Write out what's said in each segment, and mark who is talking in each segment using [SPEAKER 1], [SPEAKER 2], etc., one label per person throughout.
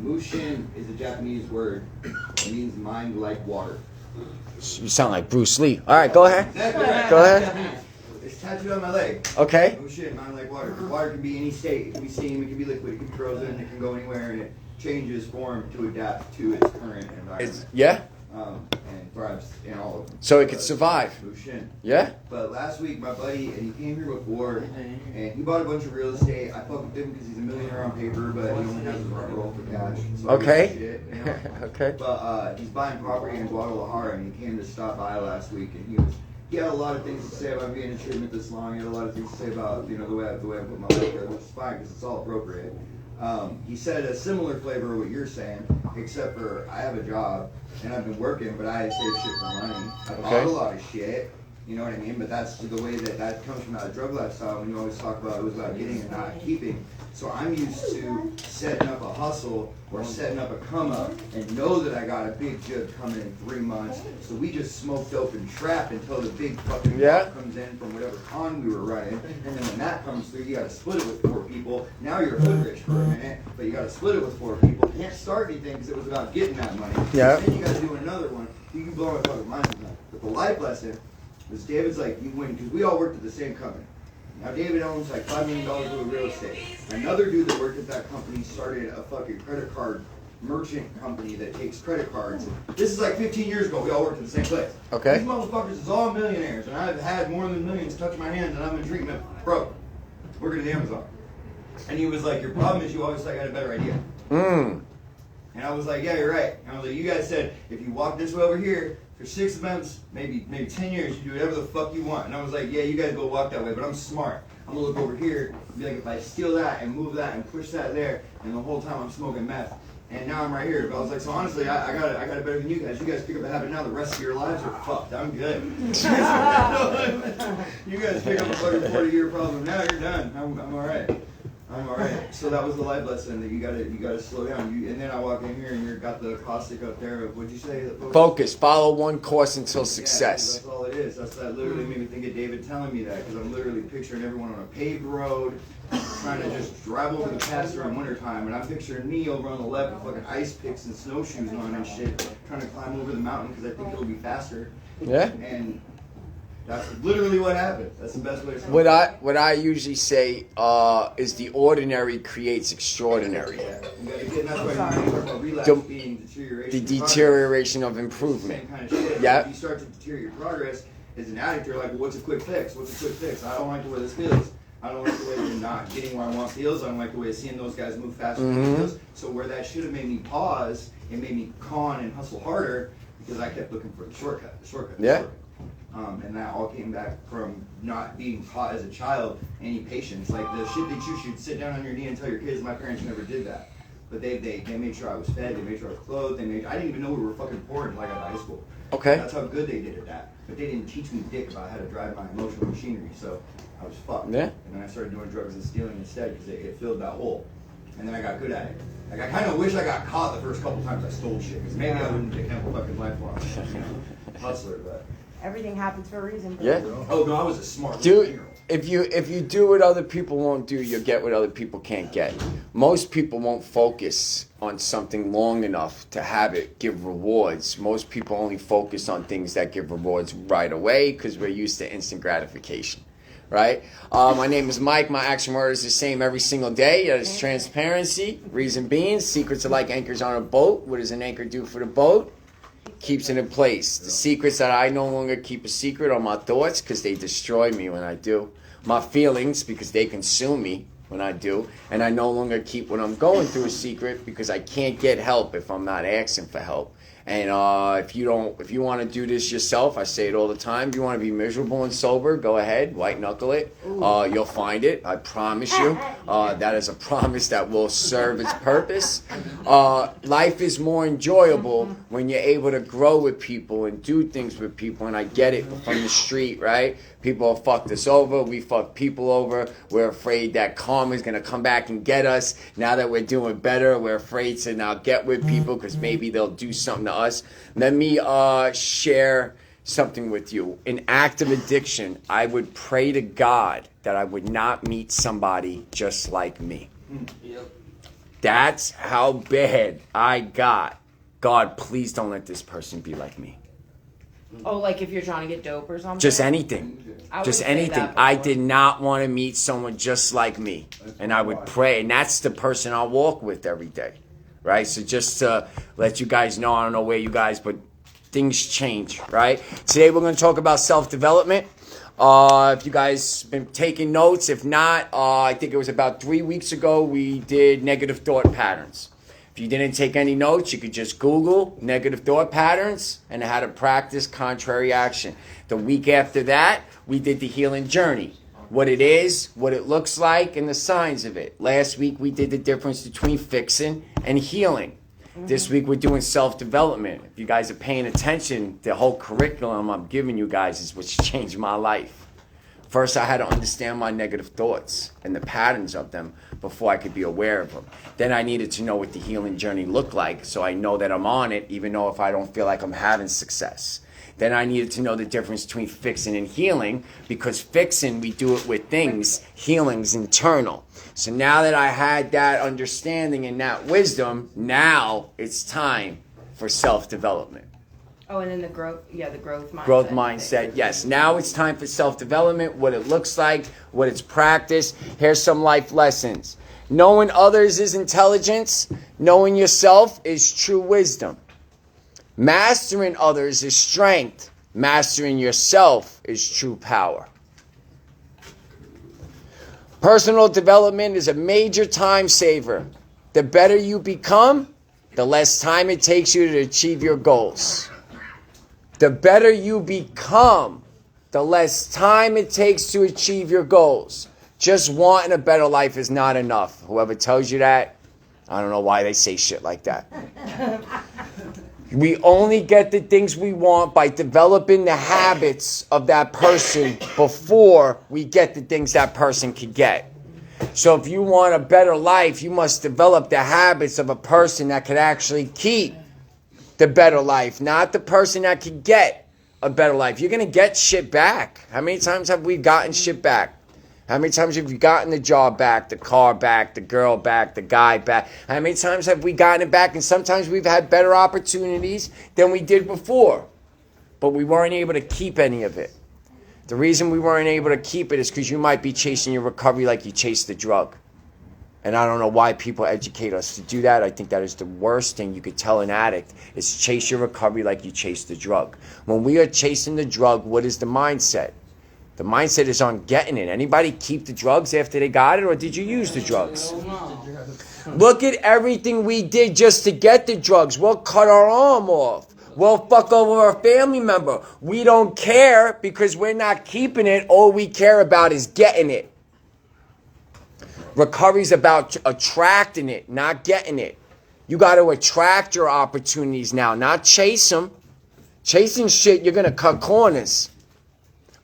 [SPEAKER 1] Mushin is a Japanese word. It means mind like water.
[SPEAKER 2] You sound like Bruce Lee. All right, go ahead.
[SPEAKER 1] Exactly.
[SPEAKER 2] Go ahead.
[SPEAKER 1] It's tattooed on my leg.
[SPEAKER 2] Okay.
[SPEAKER 1] Mushin, mind like water. Water can be any state. It can be steam, it can be liquid, it can be frozen, it can go anywhere, and it changes form to adapt to its current environment.
[SPEAKER 2] Yeah?
[SPEAKER 1] And thrives in all of them.
[SPEAKER 2] So it could survive.
[SPEAKER 1] Mushin.
[SPEAKER 2] Yeah?
[SPEAKER 1] But last week, my buddy, and he came here before, and he bought a bunch of real estate. I fucked with him because he's a millionaire on paper, but he only has his front roll for cash. So
[SPEAKER 2] Okay.
[SPEAKER 1] Shit, you know?
[SPEAKER 2] Okay.
[SPEAKER 1] But he's buying property in Guadalajara, and he came to stop by last week, and he had a lot of things to say about being in treatment this long. He had a lot of things to say about the way I put my life together, which is fine because it's all appropriate. He said a similar flavor of what you're saying, except for I have a job and I've been working, but I save shit for money. I bought a lot of shit, you know what I mean? But that's the way that comes from that drug lifestyle. When you always talk about it was about getting and not keeping. So I'm used to setting up a hustle or setting up a come up and know that I got a big jug coming in 3 months. So we just smoke dope and trap until the big fucking drop comes in from whatever con we were running. And then when that comes through, you got to split it with 4 people. Now you're hood rich for a minute, but you got to split it with 4 people. You can't start anything because it was about getting that money.
[SPEAKER 2] Yeah.
[SPEAKER 1] Then you got to do another one. You can blow my fucking mind sometimes. But the life lesson was David's like, you win, because we all worked at the same company. Now David owns like $5 million worth of real estate. Another dude that worked at that company started a fucking credit card merchant company that takes credit cards. This is like 15 years ago. We all worked at the same place.
[SPEAKER 2] Okay.
[SPEAKER 1] These motherfuckers is all millionaires, and I've had more than millions touch my hands, and I'm in treatment broke. Working at the Amazon. And he was like, your problem is you always like had a better idea. And I was like, yeah, you're right. And I was like, you guys said if you walk this way over here, for 6 months, maybe 10 years, you do whatever the fuck you want. And I was like, yeah, you guys go walk that way, but I'm smart. I'm gonna look over here and be like, if I steal that and move that and push that there, and the whole time I'm smoking meth. And now I'm right here. But I was like, so honestly, I got it better than you guys. You guys pick up a habit now, the rest of your lives are fucked. I'm good. You guys pick up a fucking 40-year problem. Now you're done. I'm all right. I'm all right. So that was the life lesson that you gotta slow down. And then I walk in here and you got the caustic up there of what'd you say?
[SPEAKER 2] Focus. Follow one course until success.
[SPEAKER 1] Yeah, that's all it is. That literally made me think of David telling me that because I'm literally picturing everyone on a paved road trying to just drive over the pass during wintertime, and I'm picturing me over on the left with fucking ice picks and snowshoes on and shit, trying to climb over the mountain because I think it'll be faster.
[SPEAKER 2] Yeah.
[SPEAKER 1] And that's literally what happened. That's the best way to say
[SPEAKER 2] it. What I usually say is the ordinary creates extraordinary.
[SPEAKER 1] Yeah. You gotta get, that's why you talk about relapse being deterioration.
[SPEAKER 2] The deterioration of improvement.
[SPEAKER 1] Same kind of shit.
[SPEAKER 2] Yeah.
[SPEAKER 1] If you start to deteriorate your progress as an addict, you're like, well, what's a quick fix? What's a quick fix? I don't like the way this feels. I don't like the way they're not getting where I want feels. I don't like the way of seeing those guys move faster than feels. So where that should have made me pause, it made me con and hustle harder because I kept looking for the shortcut.
[SPEAKER 2] Yeah.
[SPEAKER 1] And that all came back from not being taught as a child any patience. Like the shit that you should sit down on your knee and tell your kids. My parents never did that. But they made sure I was fed. They made sure I was clothed. I didn't even know we were fucking poor until I got to high school.
[SPEAKER 2] Okay.
[SPEAKER 1] That's how good they did at that. But they didn't teach me dick about how to drive my emotional machinery. So I was fucked.
[SPEAKER 2] Yeah.
[SPEAKER 1] And then I started doing drugs and stealing instead because it filled that hole. And then I got good at it. Like I kind of wish I got caught the first couple times I stole shit because maybe I wouldn't become a fucking lifelong, hustler. But
[SPEAKER 3] everything happens for a reason.
[SPEAKER 2] Yeah.
[SPEAKER 1] Oh no, I was a smart
[SPEAKER 2] Dude, if you do what other people won't do, you'll get what other people can't get. Most people won't focus on something long enough to have it give rewards. Most people only focus on things that give rewards right away because we're used to instant gratification. Right? My name is Mike. My action word is the same every single day. That is transparency. Reason being, secrets are like anchors on a boat. What does an anchor do for the boat? Keeps it in place. The secrets that I no longer keep a secret are my thoughts because they destroy me when I do. My feelings because they consume me when I do. And I no longer keep what I'm going through a secret because I can't get help if I'm not asking for help. And if you want to do this yourself, I say it all the time. If you want to be miserable and sober, go ahead, white knuckle it. You'll find it. I promise you. That is a promise that will serve its purpose. Life is more enjoyable when you're able to grow with people and do things with people. And I get it from the street, right? People have fucked us over. We fuck people over. We're afraid that karma is going to come back and get us. Now that we're doing better, we're afraid to now get with people because maybe they'll do something to us. Let me share something with you. In active addiction, I would pray to God that I would not meet somebody just like me.
[SPEAKER 1] Yep.
[SPEAKER 2] That's how bad I got. God, please don't let this person be like me.
[SPEAKER 3] Oh, like if you're trying to get dope or something?
[SPEAKER 2] Just anything.
[SPEAKER 3] I
[SPEAKER 2] Just
[SPEAKER 3] would say
[SPEAKER 2] anything.
[SPEAKER 3] that
[SPEAKER 2] I
[SPEAKER 3] before.
[SPEAKER 2] did not want to meet someone just like me. And I would pray. And that's the person I walk with every day. Right? So just to let you guys know, I don't know where you guys, but things change. Right? Today we're going to talk about self-development. If you guys been taking notes, if not, I think it was about 3 weeks ago we did negative thought patterns. If you didn't take any notes, you could just Google negative thought patterns and how to practice contrary action. The week after that, we did the healing journey. What it is, what it looks like, and the signs of it. Last week, we did the difference between fixing and healing. This week, we're doing self-development. If you guys are paying attention, the whole curriculum I'm giving you guys is what's changed my life. First, I had to understand my negative thoughts and the patterns of them before I could be aware of them. Then I needed to know what the healing journey looked like so I know that I'm on it, even though if I don't feel like I'm having success. Then I needed to know the difference between fixing and healing, because fixing, we do it with things. Healing's internal. So now that I had that understanding and that wisdom, now it's time for self-development.
[SPEAKER 3] Oh, and then the growth mindset.
[SPEAKER 2] Growth mindset, yes. Now it's time for self-development, what it looks like, what it's practiced. Here's some life lessons. Knowing others is intelligence. Knowing yourself is true wisdom. Mastering others is strength. Mastering yourself is true power. Personal development is a major time saver. The better you become, the less time it takes you to achieve your goals. The better you become, the less time it takes to achieve your goals. Just wanting a better life is not enough. Whoever tells you that, I don't know why they say shit like that. We only get the things we want by developing the habits of that person before we get the things that person could get. So if you want a better life, you must develop the habits of a person that could actually keep the better life, not the person that could get a better life. You're going to get shit back. How many times have we gotten shit back? How many times have you gotten the job back, the car back, the girl back, the guy back? How many times have we gotten it back? And sometimes we've had better opportunities than we did before. But we weren't able to keep any of it. The reason we weren't able to keep it is because you might be chasing your recovery like you chased the drug. And I don't know why people educate us to do that. I think that is the worst thing you could tell an addict is chase your recovery like you chase the drug. When we are chasing the drug, what is the mindset? The mindset is on getting it. Anybody keep the drugs after they got it, or did you use the drugs? Look at everything we did just to get the drugs. We'll cut our arm off. We'll fuck over a family member. We don't care because we're not keeping it. All we care about is getting it. Recovery's about attracting it, not getting it. You got to attract your opportunities now, not chase them. Chasing shit, you're going to cut corners.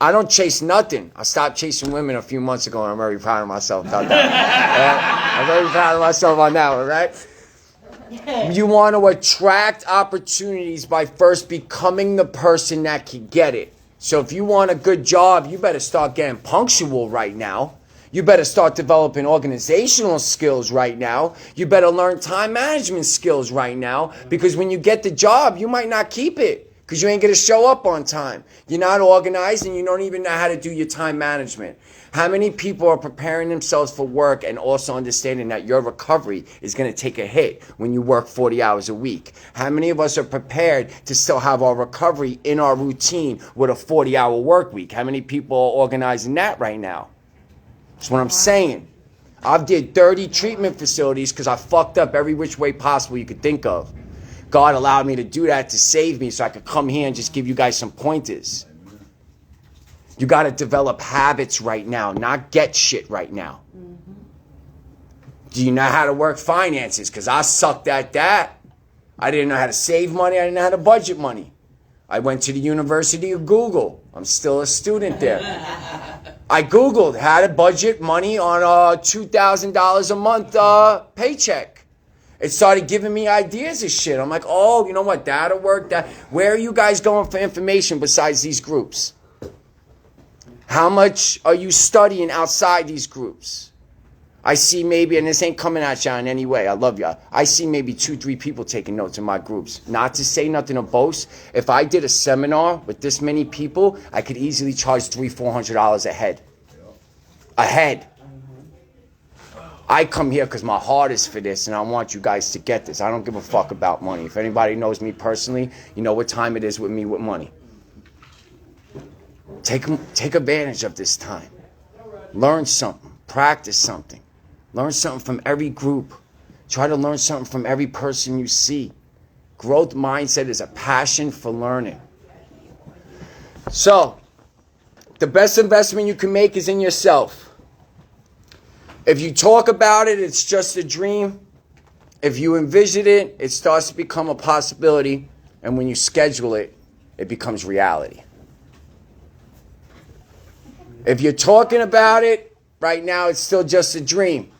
[SPEAKER 2] I don't chase nothing. I stopped chasing women a few months ago, and I'm very proud of myself about that. I'm very proud of myself on that one, right? You want to attract opportunities by first becoming the person that can get it. So if you want a good job, you better start getting punctual right now. You better start developing organizational skills right now. You better learn time management skills right now, because when you get the job, you might not keep it because you ain't going to show up on time. You're not organized and you don't even know how to do your time management. How many people are preparing themselves for work and also understanding that your recovery is going to take a hit when you work 40 hours a week? How many of us are prepared to still have our recovery in our routine with a 40-hour work week? How many people are organizing that right now? That's what I'm saying. I've did 30 treatment facilities because I fucked up every which way possible you could think of. God allowed me to do that to save me so I could come here and just give you guys some pointers. You got to develop habits right now, not get shit right now. Mm-hmm. Do you know how to work finances? Because I sucked at that. I didn't know how to save money. I didn't know how to budget money. I went to the University of Google. I'm still a student there. I Googled how to budget money on a $2,000 a month paycheck. It started giving me ideas of shit. I'm like, oh, you know what? That'll work. That. Where are you guys going for information besides these groups? How much are you studying outside these groups? I see maybe, and this ain't coming at y'all in any way, I love y'all. I see maybe 2-3 people taking notes in my groups. Not to say nothing to boast. If I did a seminar with this many people, I could easily charge $300-400 a head. A head. I come here because my heart is for this, and I want you guys to get this. I don't give a fuck about money. If anybody knows me personally, you know what time it is with me with money. Take advantage of this time. Learn something. Practice something. Learn something from every group. Try to learn something from every person you see. Growth mindset is a passion for learning. So, the best investment you can make is in yourself. If you talk about it, it's just a dream. If you envision it, it starts to become a possibility. And when you schedule it, it becomes reality. If you're talking about it, right now it's still just a dream.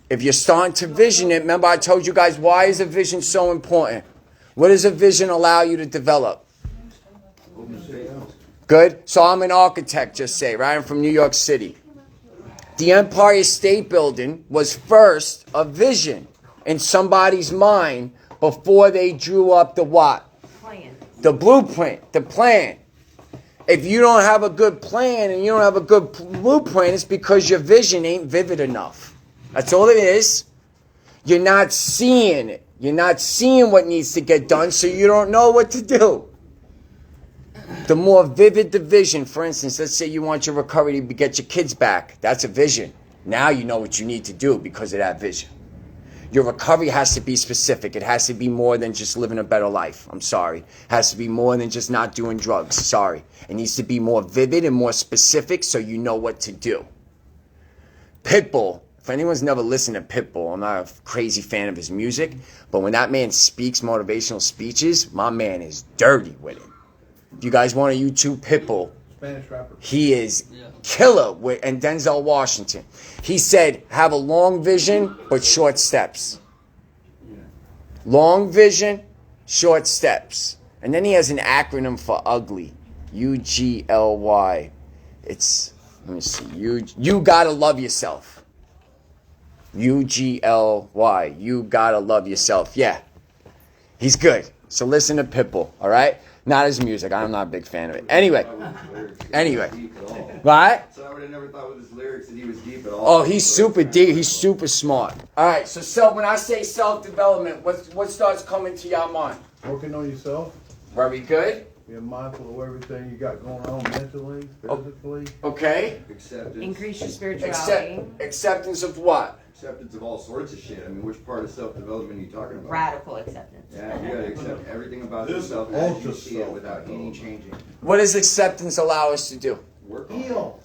[SPEAKER 2] If you're starting to vision it, remember I told you guys, why is a vision so important? What does a vision allow you to develop? Good. So I'm an architect, just say, right? I'm from New York City. The Empire State Building was first a vision in somebody's mind before they drew up the what?
[SPEAKER 3] Plan.
[SPEAKER 2] The blueprint, the plan. If you don't have a good plan and you don't have a good blueprint, it's because your vision ain't vivid enough. That's all it is. You're not seeing it. You're not seeing what needs to get done, so you don't know what to do. The more vivid the vision, for instance, let's say you want your recovery to get your kids back. That's a vision. Now you know what you need to do because of that vision. Your recovery has to be specific. It has to be more than just living a better life. I'm sorry. It has to be more than just not doing drugs. Sorry. It needs to be more vivid and more specific so you know what to do. Pitbull. If anyone's never listened to Pitbull, I'm not a crazy fan of his music, but when that man speaks motivational speeches, my man is dirty with it. If you guys want to YouTube Pitbull,
[SPEAKER 4] Spanish rapper.
[SPEAKER 2] he is killer with, and Denzel Washington. He said, have a long vision, but short steps. Long vision, short steps. And then he has an acronym for ugly. UGLY. It's, let me see, you gotta love yourself. UGLY. You gotta love yourself. Yeah. He's good. So listen to Pitbull, all right? Not his music. I'm not a big fan of it. Anyway. What?
[SPEAKER 1] So I would have never thought with his lyrics that he was deep at all.
[SPEAKER 2] Oh, he's super deep. He's super smart. All right. So when I say self-development, what starts coming to your mind?
[SPEAKER 4] Working on yourself.
[SPEAKER 2] Very good.
[SPEAKER 4] Being mindful of everything you got going on mentally, physically.
[SPEAKER 2] Okay.
[SPEAKER 1] Acceptance.
[SPEAKER 3] Increase your spirituality.
[SPEAKER 2] Acceptance of what?
[SPEAKER 1] Acceptance of all sorts of shit. I mean, which part of self-development are you talking about?
[SPEAKER 3] Radical acceptance.
[SPEAKER 1] Yeah, you gotta accept everything about yourself as you see it without any changing.
[SPEAKER 2] What does acceptance allow us to do?
[SPEAKER 1] Work on it.
[SPEAKER 4] Heal.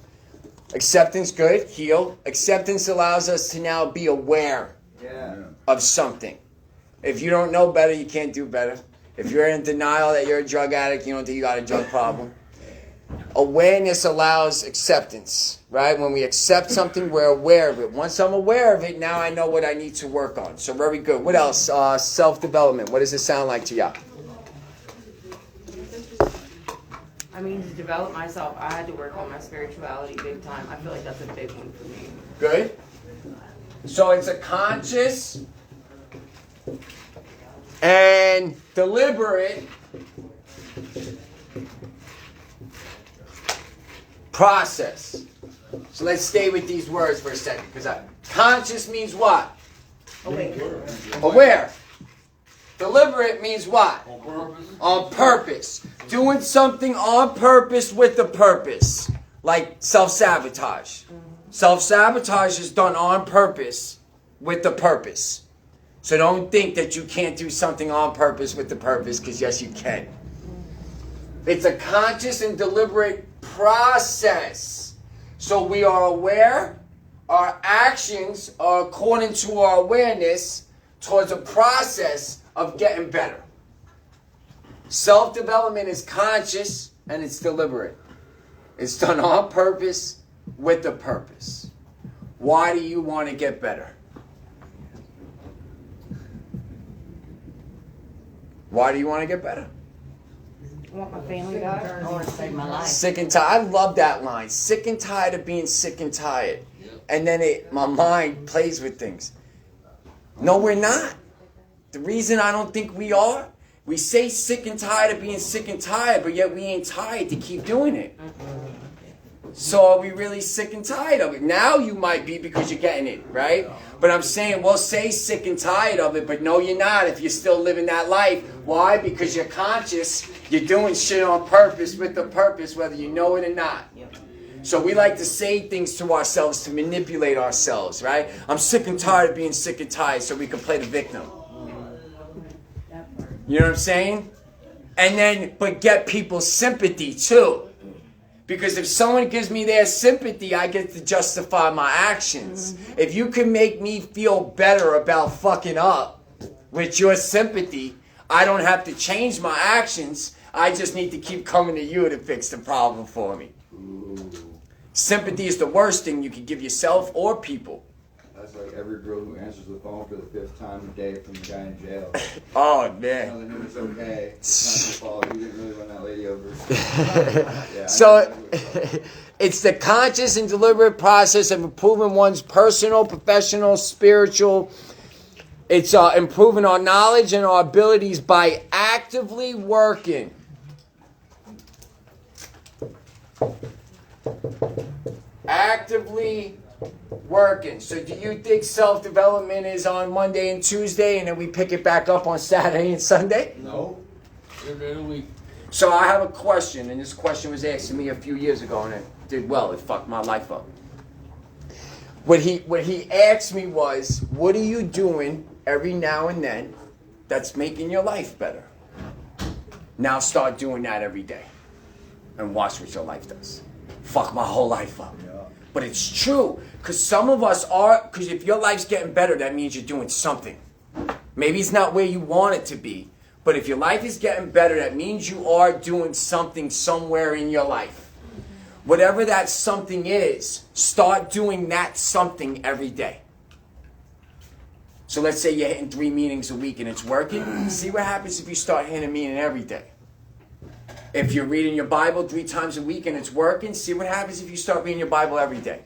[SPEAKER 2] Acceptance, good. Heal. Acceptance allows us to now be aware
[SPEAKER 1] Yeah.
[SPEAKER 2] of something. If you don't know better, you can't do better. If you're in denial that you're a drug addict, you don't think you got a drug problem. Awareness allows acceptance, right? When we accept something, we're aware of it. Once I'm aware of it, now I know what I need to work on. So very good. What else? Self-development. What does it sound like to y'all?
[SPEAKER 3] I mean, to develop myself, I had to work on my spirituality big time. I feel like that's a big one for me.
[SPEAKER 2] Good. So it's a conscious and deliberate process. So let's stay with these words for a second, because conscious means what? Aware. Deliberate means what?
[SPEAKER 5] On purpose.
[SPEAKER 2] On purpose. Doing something on purpose with a purpose. Like self-sabotage. Self-sabotage is done on purpose with the purpose. So don't think that you can't do something on purpose with the purpose, because yes, you can. It's a conscious and deliberate process. So we are aware. Our actions are according to our awareness towards a process of getting better. Self-development is conscious and it's deliberate. It's done on purpose with a purpose. Why do you want to get better? Why do you want to get better?
[SPEAKER 3] I want my family back. I want to save my life.
[SPEAKER 2] Sick and tired. I love that line. Sick and tired of being sick and tired.
[SPEAKER 5] Yep.
[SPEAKER 2] and then my mind plays with things. No, we're not. The reason I don't think we are, we say sick and tired of being sick and tired, but yet we ain't tired to keep doing it. So are we really sick and tired of it? Now you might be because you're getting it, right? But I'm saying, well, say sick and tired of it, but no, you're not if you're still living that life. Why? Because you're conscious. You're doing shit on purpose with a purpose, whether you know it or not. So we like to say things to ourselves to manipulate ourselves, right? I'm sick and tired of being sick and tired so we can play the victim. You know what I'm saying? And then, but get people's sympathy too. Because if someone gives me their sympathy, I get to justify my actions. If you can make me feel better about fucking up with your sympathy, I don't have to change my actions. I just need to keep coming to you to fix the problem for me. Sympathy is the worst thing you can give yourself or people.
[SPEAKER 1] That's like every girl who answers the phone for the 5th time a day from the guy in jail.
[SPEAKER 2] Oh, man.
[SPEAKER 1] Telling him it's okay. It's not your fault. You didn't really run that lady over. Yeah,
[SPEAKER 2] So it's the conscious and deliberate process of improving one's personal, professional, spiritual. It's improving our knowledge and our abilities by actively working. Actively working. So do you think self-development is on Monday and Tuesday and then we pick it back up on Saturday and Sunday?
[SPEAKER 5] No. Every other week.
[SPEAKER 2] So I have a question, and this question was asked to me a few years ago, and it did well. It fucked my life up. What he asked me was, what are you doing every now and then that's making your life better? Now start doing that every day and watch what your life does. Fuck my whole life up. But it's true, because some of us are, because if your life's getting better, that means you're doing something. Maybe it's not where you want it to be, but if your life is getting better, that means you are doing something somewhere in your life. Whatever that something is, start doing that something every day. So let's say you're hitting 3 meetings a week and it's working. See what happens if you start hitting a meeting every day. If you're reading your Bible 3 times a week and it's working, see what happens if you start reading your Bible every day.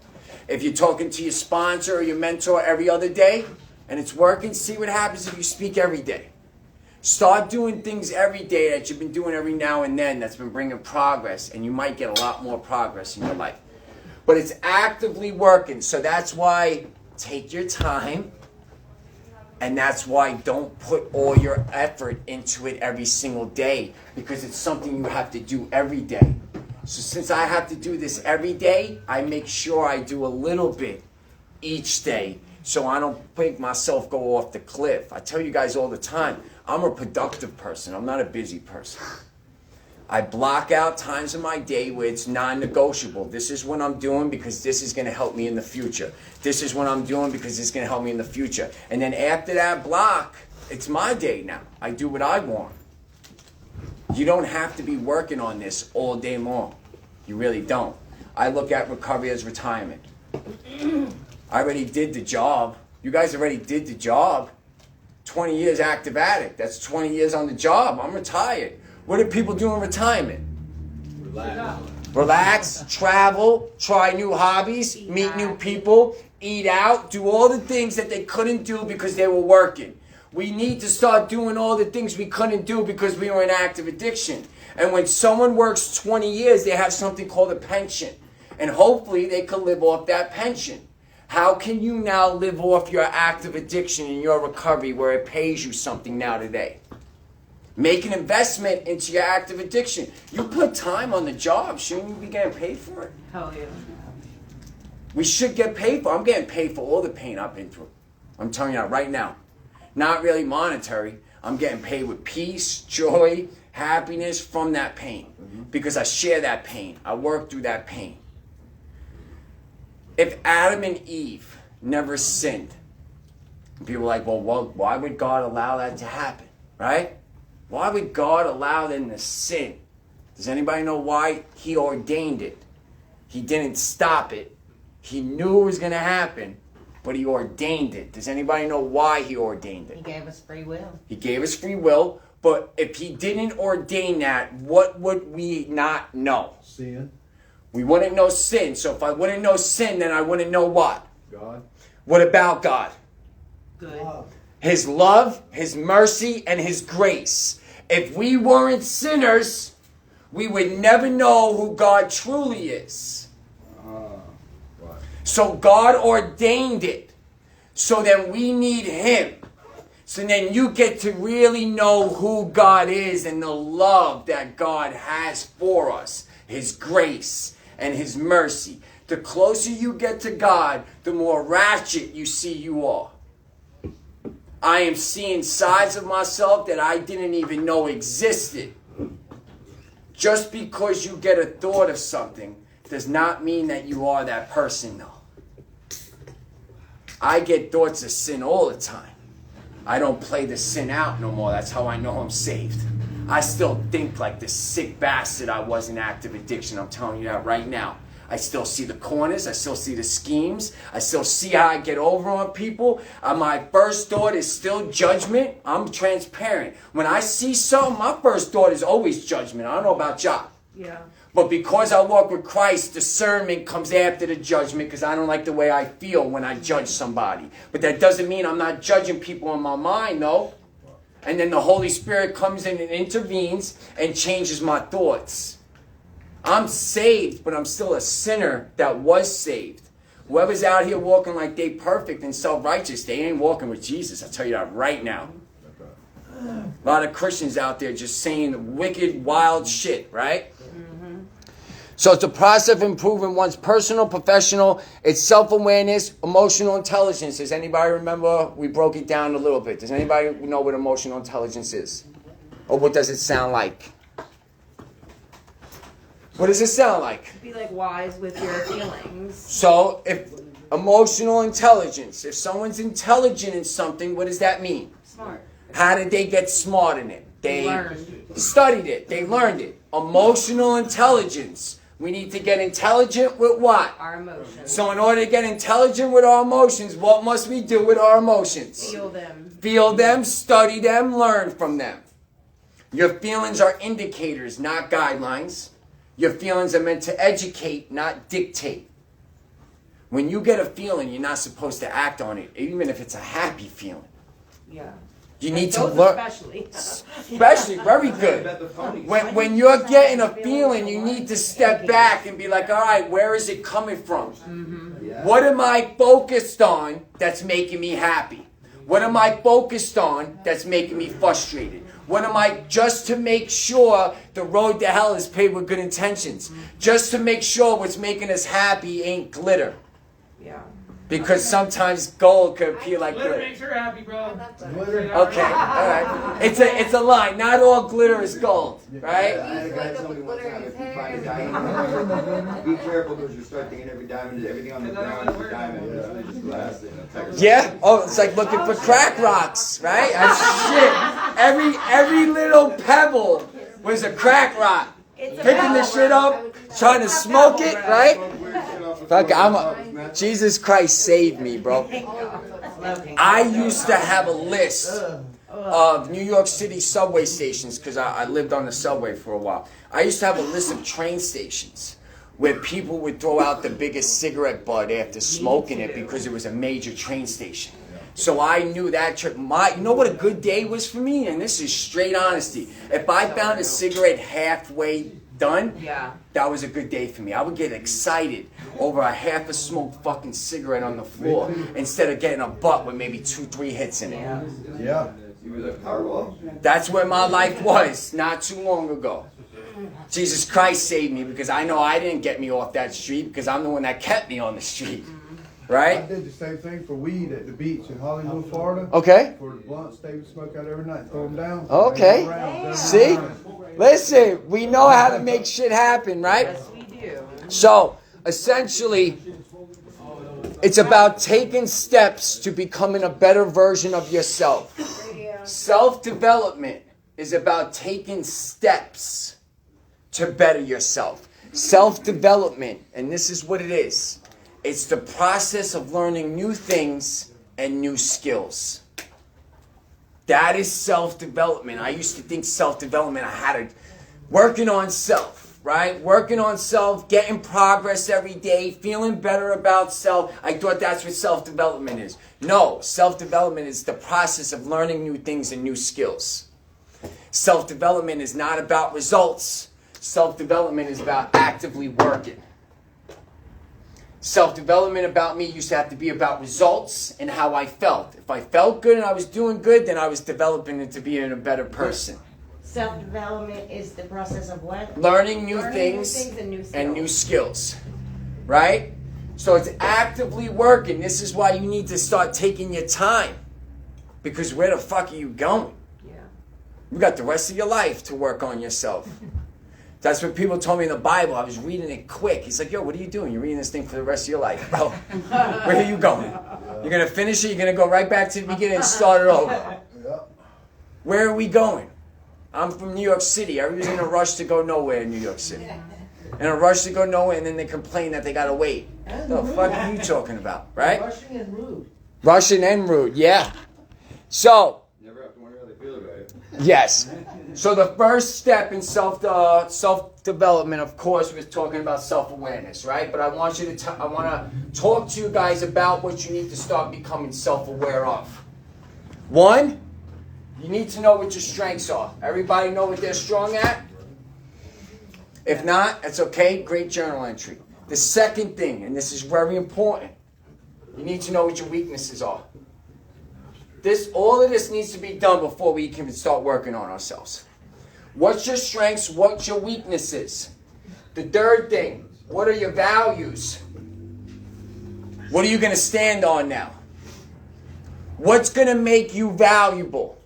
[SPEAKER 2] If you're talking to your sponsor or your mentor every other day and it's working, see what happens if you speak every day. Start doing things every day that you've been doing every now and then that's been bringing progress, and you might get a lot more progress in your life. But it's actively working, so that's why take your time, and that's why don't put all your effort into it every single day, because it's something you have to do every day. So since I have to do this every day, I make sure I do a little bit each day so I don't make myself go off the cliff. I tell you guys all the time, I'm a productive person. I'm not a busy person. I block out times in my day where it's non-negotiable. This is what I'm doing because this is going to help me in the future. This is what I'm doing because it's going to help me in the future. And then after that block, it's my day now. I do what I want. You don't have to be working on this all day long. You really don't. I look at recovery as retirement. I already did the job. You guys already did the job. 20 years active addict. That's 20 years on the job. I'm retired. What do people do in retirement? Relax, travel, try new hobbies, meet new people, eat out, do all the things that they couldn't do because they were working. We need to start doing all the things we couldn't do because we were in active addiction. And when someone works 20 years, they have something called a pension. And hopefully they can live off that pension. How can you now live off your active addiction and your recovery where it pays you something now today? Make an investment into your active addiction. You put time on the job, shouldn't you be getting paid for it?
[SPEAKER 3] Hell yeah.
[SPEAKER 2] We should get paid for it. I'm getting paid for all the pain I've been through. I'm telling you that right now. Not really monetary. I'm getting paid with peace, joy, happiness from that pain. Because I share that pain. I work through that pain. If Adam and Eve never sinned, people are like, well, why would God allow that to happen, right? Why would God allow them to sin? Does anybody know why? He ordained it. He didn't stop it. He knew it was going to happen, but he ordained it. Does anybody know why he ordained it?
[SPEAKER 3] He gave us free will.
[SPEAKER 2] He gave us free will, but if he didn't ordain that, what would we not know?
[SPEAKER 4] Sin.
[SPEAKER 2] We wouldn't know sin. So if I wouldn't know sin, then I wouldn't know what?
[SPEAKER 4] God.
[SPEAKER 2] What about God?
[SPEAKER 3] Good.
[SPEAKER 2] His love, His mercy, and His grace. If we weren't sinners, we would never know who God truly is. So God ordained it. So then we need Him. So then you get to really know who God is and the love that God has for us. His grace and His mercy. The closer you get to God, the more ratchet you see you are. I am seeing sides of myself that I didn't even know existed. Just because you get a thought of something does not mean that you are that person, though. I get thoughts of sin all the time. I don't play the sin out no more. That's how I know I'm saved. I still think like the sick bastard I was in active addiction. I'm telling you that right now. I still see the corners. I still see the schemes. I still see how I get over on people. My first thought is still judgment. I'm transparent. When I see something, my first thought is always judgment. I don't know about y'all.
[SPEAKER 3] Yeah.
[SPEAKER 2] But because I walk with Christ, discernment comes after the judgment because I don't like the way I feel when I judge somebody. But that doesn't mean I'm not judging people in my mind, though. And then the Holy Spirit comes in and intervenes and changes my thoughts. I'm saved, but I'm still a sinner that was saved. Whoever's out here walking like they perfect and self-righteous, they ain't walking with Jesus. I'll tell you that right now. A lot of Christians out there just saying wicked, wild shit, right? Mm-hmm. So it's a process of improving one's personal, professional, it's self-awareness, emotional intelligence. Does anybody remember? We broke it down a little bit. Does anybody know what emotional intelligence is? Or what does it sound like? What does it sound like?
[SPEAKER 3] Be like wise with your feelings.
[SPEAKER 2] So if emotional intelligence, if someone's intelligent in something, what does that mean?
[SPEAKER 3] Smart.
[SPEAKER 2] How did they get smart in it? They
[SPEAKER 3] Learned.
[SPEAKER 2] studied it. They learned it. Emotional intelligence. We need to get intelligent with what?
[SPEAKER 3] Our emotions.
[SPEAKER 2] So in order to get intelligent with our emotions, what must we do with our emotions?
[SPEAKER 3] Feel them.
[SPEAKER 2] Feel them, study them, learn from them. Your feelings are indicators, not guidelines. Your feelings are meant to educate, not dictate. When you get a feeling, you're not supposed to act on it, even if it's a happy feeling.
[SPEAKER 3] Yeah.
[SPEAKER 2] You need to
[SPEAKER 3] Those
[SPEAKER 2] learn.
[SPEAKER 3] Especially.
[SPEAKER 2] Especially, very good. When you're getting a feeling, you need to step back and be like, all right, where is it coming from?
[SPEAKER 3] Mm-hmm.
[SPEAKER 2] What am I focused on that's making me happy? What am I focused on that's making me frustrated? What am I, just to make sure the road to hell is paved with good intentions? Just to make sure what's making us happy ain't glitter.
[SPEAKER 3] Yeah.
[SPEAKER 2] Because sometimes gold can appear like
[SPEAKER 5] Glitter
[SPEAKER 2] glitter.
[SPEAKER 5] makes her happy, bro.
[SPEAKER 4] Glitter.
[SPEAKER 2] Okay, all right. It's a line. Not all glitter is gold,
[SPEAKER 1] I
[SPEAKER 2] right?
[SPEAKER 1] had a guy tell me one time, if you find a diamond, be careful because you start thinking every diamond, everything on the ground is a diamond. It's really just glass.
[SPEAKER 2] Yeah. Oh, it's like looking for crack rocks, right? Shit. Every little pebble was a crack rock. Picking the shit up, trying to smoke it, right? Fuck, Jesus Christ saved me, bro. I used to have a list of New York City subway stations because I lived on the subway for a while. I used to have a list of train stations where people would throw out the biggest cigarette butt after smoking it because it was a major train station. So I knew that trip. You know what a good day was for me? And this is straight honesty. If I found a cigarette halfway done,
[SPEAKER 3] Yeah.
[SPEAKER 2] that was a good day for me. I would get excited over a half a smoked fucking cigarette on the floor instead of getting a butt with maybe 2-3 hits in it.
[SPEAKER 3] Yeah.
[SPEAKER 4] Yeah.
[SPEAKER 1] You were the Powerball?
[SPEAKER 2] That's where my life was not too long ago. Jesus Christ saved me because I know I didn't get me off that street because I'm the one that kept me on the street.
[SPEAKER 4] I
[SPEAKER 2] Right?
[SPEAKER 4] did the same thing for weed at the beach in Hollywood, Florida.
[SPEAKER 2] Okay.
[SPEAKER 4] For the blunts, they would smoke out every night, throw them down.
[SPEAKER 2] Okay.
[SPEAKER 4] Hang them around, every
[SPEAKER 2] See?
[SPEAKER 4] time.
[SPEAKER 2] Listen, we know how to make shit happen, right?
[SPEAKER 3] Yes, we do.
[SPEAKER 2] So, essentially, it's about taking steps to becoming a better version of yourself. Self-development is about taking steps to better yourself. Self-development, and this is what it is. It's the process of learning new things and new skills. That is self-development. I used to think self-development, working on self. right? Working on self, getting progress every day, feeling better about self. I thought that's what self-development is. No, self-development is the process of learning new things and new skills. Self-development is not about results. Self-development is about actively working. Self-development about me used to have to be about results and how I felt. If I felt good and I was doing good, then I was developing into being a better person.
[SPEAKER 6] Self-development is the process of what?
[SPEAKER 2] Learning new things and new skills. Right? So it's actively working. This is why you need to start taking your time. Because where the fuck are you going?
[SPEAKER 3] Yeah.
[SPEAKER 2] You got the rest of your life to work on yourself. That's what people told me in the Bible. I was reading it quick. He's like, yo, what are you doing? You're reading this thing for the rest of your life, bro. Where are you going? You're going to finish it? You're going to go right back to the beginning and start it over? Where are we going? I'm from New York City. Everybody's in a rush to go nowhere in New York City. In a rush to go nowhere, and then they complain that they got to wait. What the fuck are you talking about, right?
[SPEAKER 5] Rushing and rude.
[SPEAKER 2] Rushing and rude, yeah. So,
[SPEAKER 1] Never have to wonder how they feel about it.
[SPEAKER 2] yes. So the first step in self-development, of course, was talking about self-awareness, right? But I want to talk to you guys about what you need to start becoming self-aware of. One, you need to know what your strengths are. Everybody know what they're strong at? If not, that's okay. Great journal entry. The second thing, and this is very important, you need to know what your weaknesses are. All of this needs to be done before we can start working on ourselves. What's your strengths? What's your weaknesses? The third thing, what are your values? What are you going to stand on now? What's going to make you valuable?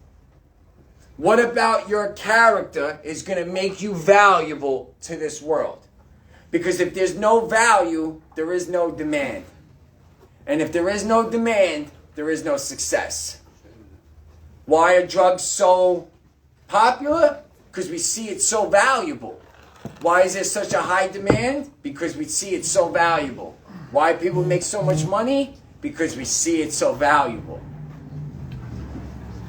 [SPEAKER 2] What about your character is going to make you valuable to this world? Because if there's no value, there is no demand. And if there is no demand, there is no success. Why are drugs so popular? Because we see it so valuable. Why is there such a high demand? Because we see it so valuable. Why people make so much money? Because we see it so valuable.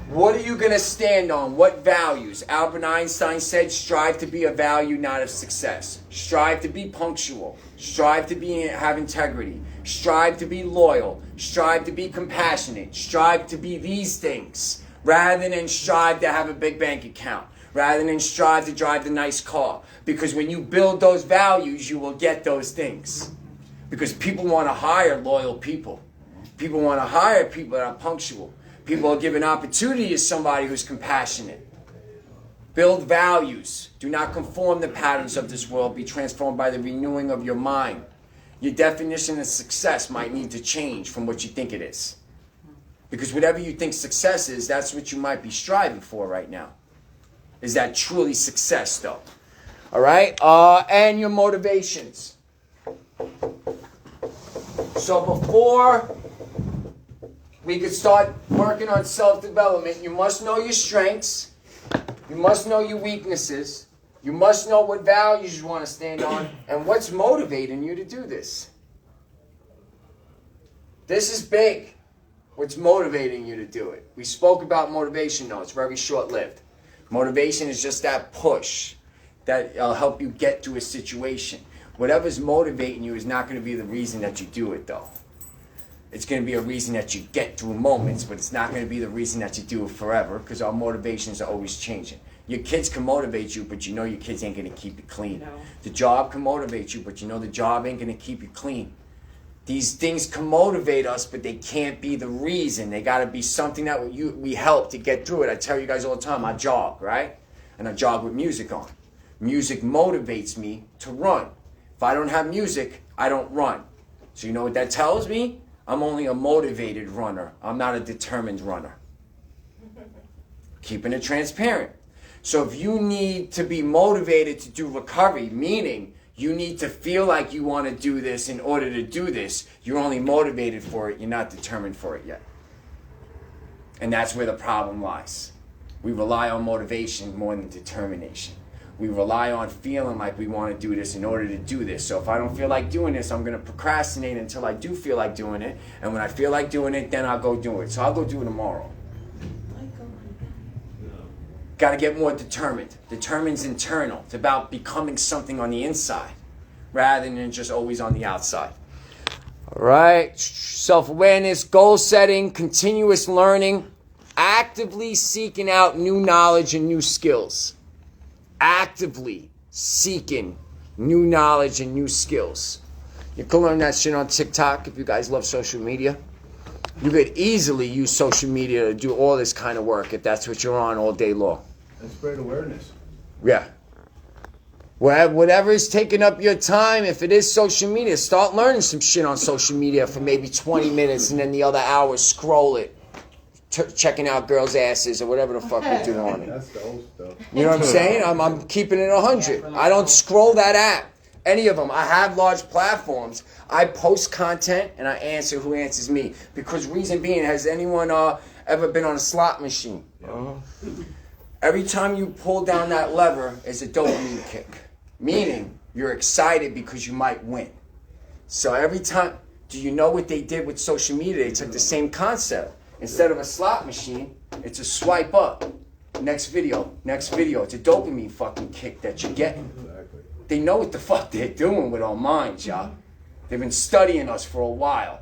[SPEAKER 2] What are you going to stand on? What values? Albert Einstein said, strive to be a value, not of success. Strive to be punctual. Strive to have integrity. Strive to be loyal. Strive to be compassionate. Strive to be these things. Rather than strive to have a big bank account. Rather than strive to drive the nice car. Because when you build those values, you will get those things. Because people want to hire loyal people. People want to hire people that are punctual. People are given opportunity to somebody who's compassionate. Build values. Do not conform to patterns of this world. Be transformed by the renewing of your mind. Your definition of success might need to change from what you think it is. Because whatever you think success is, that's what you might be striving for right now. Is that truly success, though? All right? And your motivations. So before we could start working on self-development, you must know your strengths. You must know your weaknesses. You must know what values you want to stand on and what's motivating you to do this. This is big. What's motivating you to do it? We spoke about motivation, though. It's very short-lived. Motivation is just that push that'll help you get to a situation. Whatever's motivating you is not going to be the reason that you do it, though. It's going to be a reason that you get through moments, but it's not going to be the reason that you do it forever, because our motivations are always changing. Your kids can motivate you, but you know your kids ain't going to keep you clean.
[SPEAKER 3] No.
[SPEAKER 2] The job can motivate you, but you know the job ain't going to keep you clean. These things can motivate us, but they can't be the reason. They got to be something that we help to get through it. I tell you guys all the time, I jog, right? And I jog with music on. Music motivates me to run. If I don't have music, I don't run. So you know what that tells me? I'm only a motivated runner. I'm not a determined runner. Keeping it transparent. So if you need to be motivated to do recovery, meaning you need to feel like you want to do this in order to do this, you're only motivated for it, you're not determined for it yet. And that's where the problem lies. We rely on motivation more than determination. We rely on feeling like we want to do this in order to do this. So if I don't feel like doing this, I'm going to procrastinate until I do feel like doing it. And when I feel like doing it, then I'll go do it. So I'll go do it tomorrow. Got to get more determined. Determined's internal. It's about becoming something on the inside rather than just always on the outside. All right. Self-awareness, goal setting, continuous learning, actively seeking out new knowledge and new skills. Actively seeking new knowledge and new skills. You can learn that shit on TikTok if you guys love social media. You could easily use social media to do all this kind of work if that's what you're on all day long.
[SPEAKER 4] And spread awareness.
[SPEAKER 2] Yeah. Whatever is taking up your time, if it is social media, start learning some shit on social media for maybe 20 minutes and then the other hour scroll it, checking out girls' asses or whatever the fuck we're doing on it.
[SPEAKER 4] That's the old stuff.
[SPEAKER 2] You know what I'm saying? I'm keeping it 100. I don't scroll that app. Any of them. I have large platforms. I post content and I answer who answers me. Because reason being, has anyone ever been on a slot machine? Every time you pull down that lever is a dopamine kick. Meaning, you're excited because you might win. So every time, do you know what they did with social media? They took the same concept. Instead of a slot machine, it's a swipe up. Next video, next video. It's a dopamine fucking kick that you're getting.
[SPEAKER 4] Exactly.
[SPEAKER 2] They know what the fuck they're doing with our minds, y'all. They've been studying us for a while.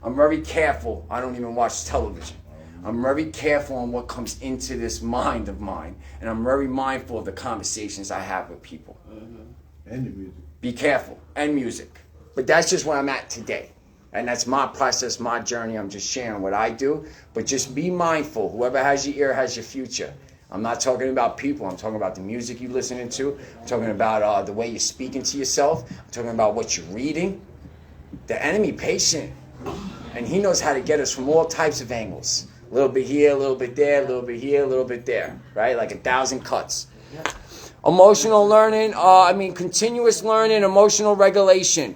[SPEAKER 2] I'm very careful. I don't even watch television. I'm very careful on what comes into this mind of mine. And I'm very mindful of the conversations I have with people.
[SPEAKER 4] And the music.
[SPEAKER 2] Be careful. And music. But that's just where I'm at today. And that's my process, my journey. I'm just sharing what I do. But just be mindful. Whoever has your ear has your future. I'm not talking about people. I'm talking about the music you're listening to. I'm talking about the way you're speaking to yourself. I'm talking about what you're reading. The enemy patient. And he knows how to get us from all types of angles. A little bit here, a little bit there, a little bit here, a little bit there. Right? Like 1,000 cuts. Emotional learning. Continuous learning, emotional regulation.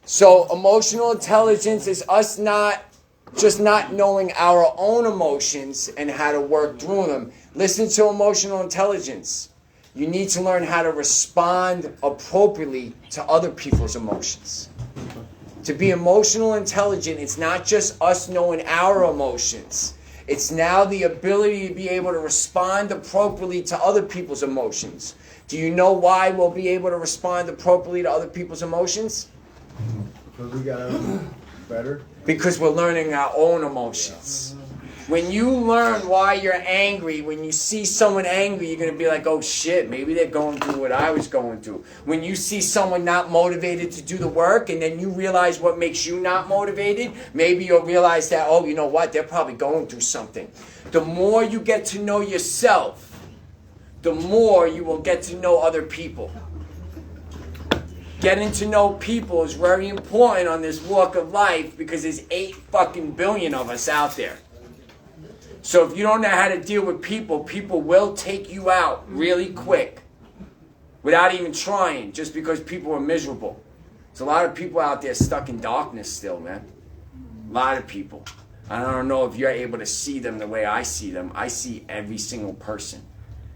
[SPEAKER 2] So emotional intelligence is us not knowing our own emotions and how to work through them. Listen to emotional intelligence. You need to learn how to respond appropriately to other people's emotions. To be emotional intelligent, it's not just us knowing our emotions. It's now the ability to be able to respond appropriately to other people's emotions. Do you know why we'll be able to respond appropriately to other people's emotions?
[SPEAKER 4] Because we got to better.
[SPEAKER 2] Because we're learning our own emotions. When you learn why you're angry, when you see someone angry, you're going to be like, oh shit, maybe they're going through what I was going through. When you see someone not motivated to do the work and then you realize what makes you not motivated, maybe you'll realize that, oh, you know what, they're probably going through something. The more you get to know yourself, the more you will get to know other people. Getting to know people is very important on this walk of life because there's 8 fucking billion of us out there. So if you don't know how to deal with people, people will take you out really quick without even trying, just because people are miserable. There's a lot of people out there stuck in darkness still, man. A lot of people. I don't know if you're able to see them the way I see them. I see every single person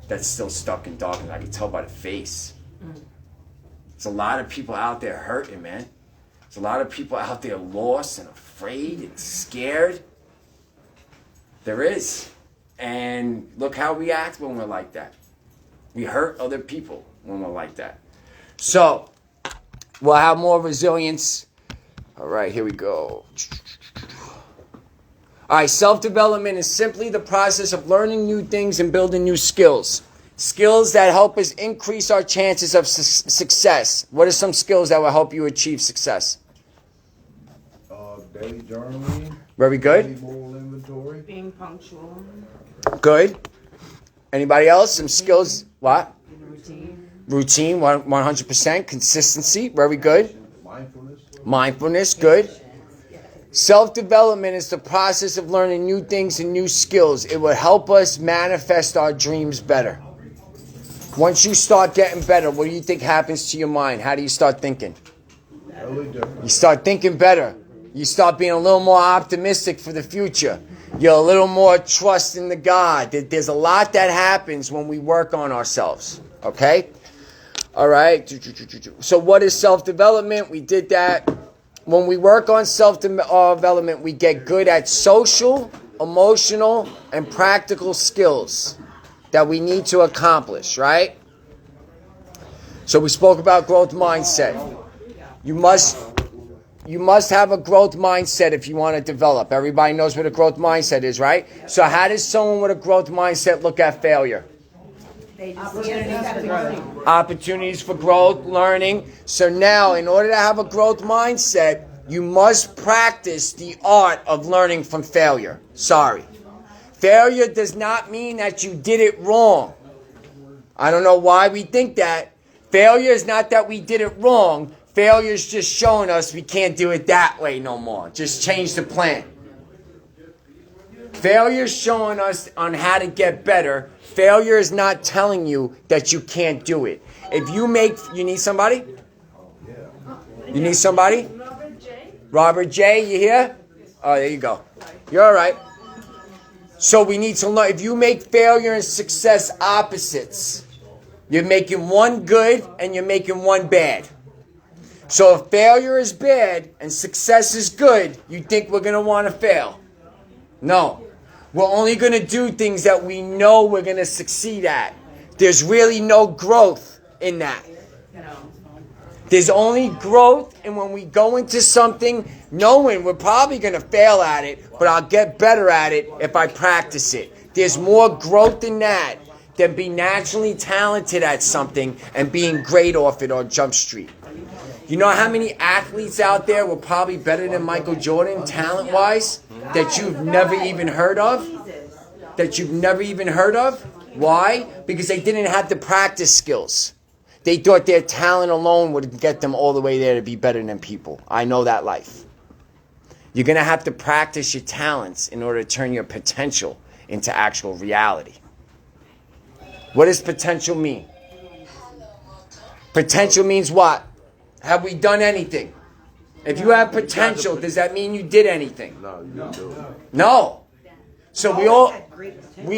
[SPEAKER 2] that's still stuck in darkness. I can tell by the face. There's a lot of people out there hurting, man. There's a lot of people out there lost and afraid and scared. There is. And look how we act when we're like that. We hurt other people when we're like that. So, we'll have more resilience. All right, here we go. All right, self-development is simply the process of learning new things and building new skills. Skills that help us increase our chances of success. What are some skills that will help you achieve success?
[SPEAKER 4] Daily journaling.
[SPEAKER 2] Very good.
[SPEAKER 4] Daily moral inventory.
[SPEAKER 3] Being punctual.
[SPEAKER 2] Good. Anybody else? Some skills. What?
[SPEAKER 3] Routine.
[SPEAKER 2] Routine, 100%. Consistency. Very good.
[SPEAKER 4] Mindfulness.
[SPEAKER 2] Mindfulness. Good. Self-development is the process of learning new things and new skills. It will help us manifest our dreams better. Once you start getting better, what do you think happens to your mind? How do you start thinking?
[SPEAKER 4] Totally different.
[SPEAKER 2] You start thinking better. You start being a little more optimistic for the future. You're a little more trust in the God. There's a lot that happens when we work on ourselves. Okay? All right. So what is self-development? We did that. When we work on self-development, we get good at social, emotional, and practical skills. that we need to accomplish, right? So we spoke about growth mindset. You must have a growth mindset if you want to develop. Everybody knows what a growth mindset is, right? So how does someone with a growth mindset look at failure? Opportunities for growth, learning. So now, in order to have a growth mindset, you must practice the art of learning from failure. Sorry. Failure does not mean that you did it wrong. I don't know why we think that. Failure is not that we did it wrong. Failure is just showing us we can't do it that way no more. Just change the plan. Failure is showing us on how to get better. Failure is not telling you that you can't do it. If you need somebody? You need somebody? Robert J, you here? Oh, there you go. You're all right. So we need to learn. If you make failure and success opposites, you're making one good and you're making one bad. So if failure is bad and success is good, you think we're going to want to fail. No. We're only going to do things that we know we're going to succeed at. There's really no growth in that. There's only growth in when we go into something knowing we're probably going to fail at it, but I'll get better at it if I practice it. There's more growth in that than being naturally talented at something and being great off it on Jump Street. You know how many athletes out there were probably better than Michael Jordan, talent-wise, that you've never even heard of? That you've never even heard of? Why? Because they didn't have the practice skills. They thought their talent alone would get them all the way there to be better than people. I know that life. You're going to have to practice your talents in order to turn your potential into actual reality. What does potential mean? Potential means what? Have we done anything? If you have potential, does that mean you did anything?
[SPEAKER 4] No, you didn't do it.
[SPEAKER 2] No. So we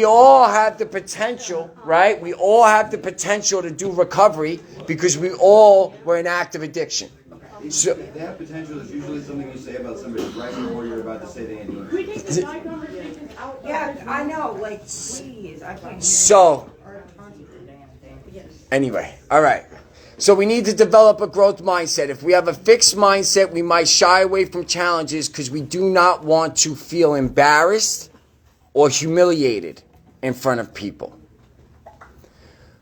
[SPEAKER 2] all have the potential, right? We all have the potential to do recovery because we all were in active addiction. So,
[SPEAKER 1] they have potential is usually something you say about somebody right before you're about to say they ain't doing it.
[SPEAKER 3] Yeah, I know. Like, please, I can't.
[SPEAKER 2] So, anyway, all right. So we need to develop a growth mindset. If we have a fixed mindset, we might shy away from challenges because we do not want to feel embarrassed or humiliated in front of people.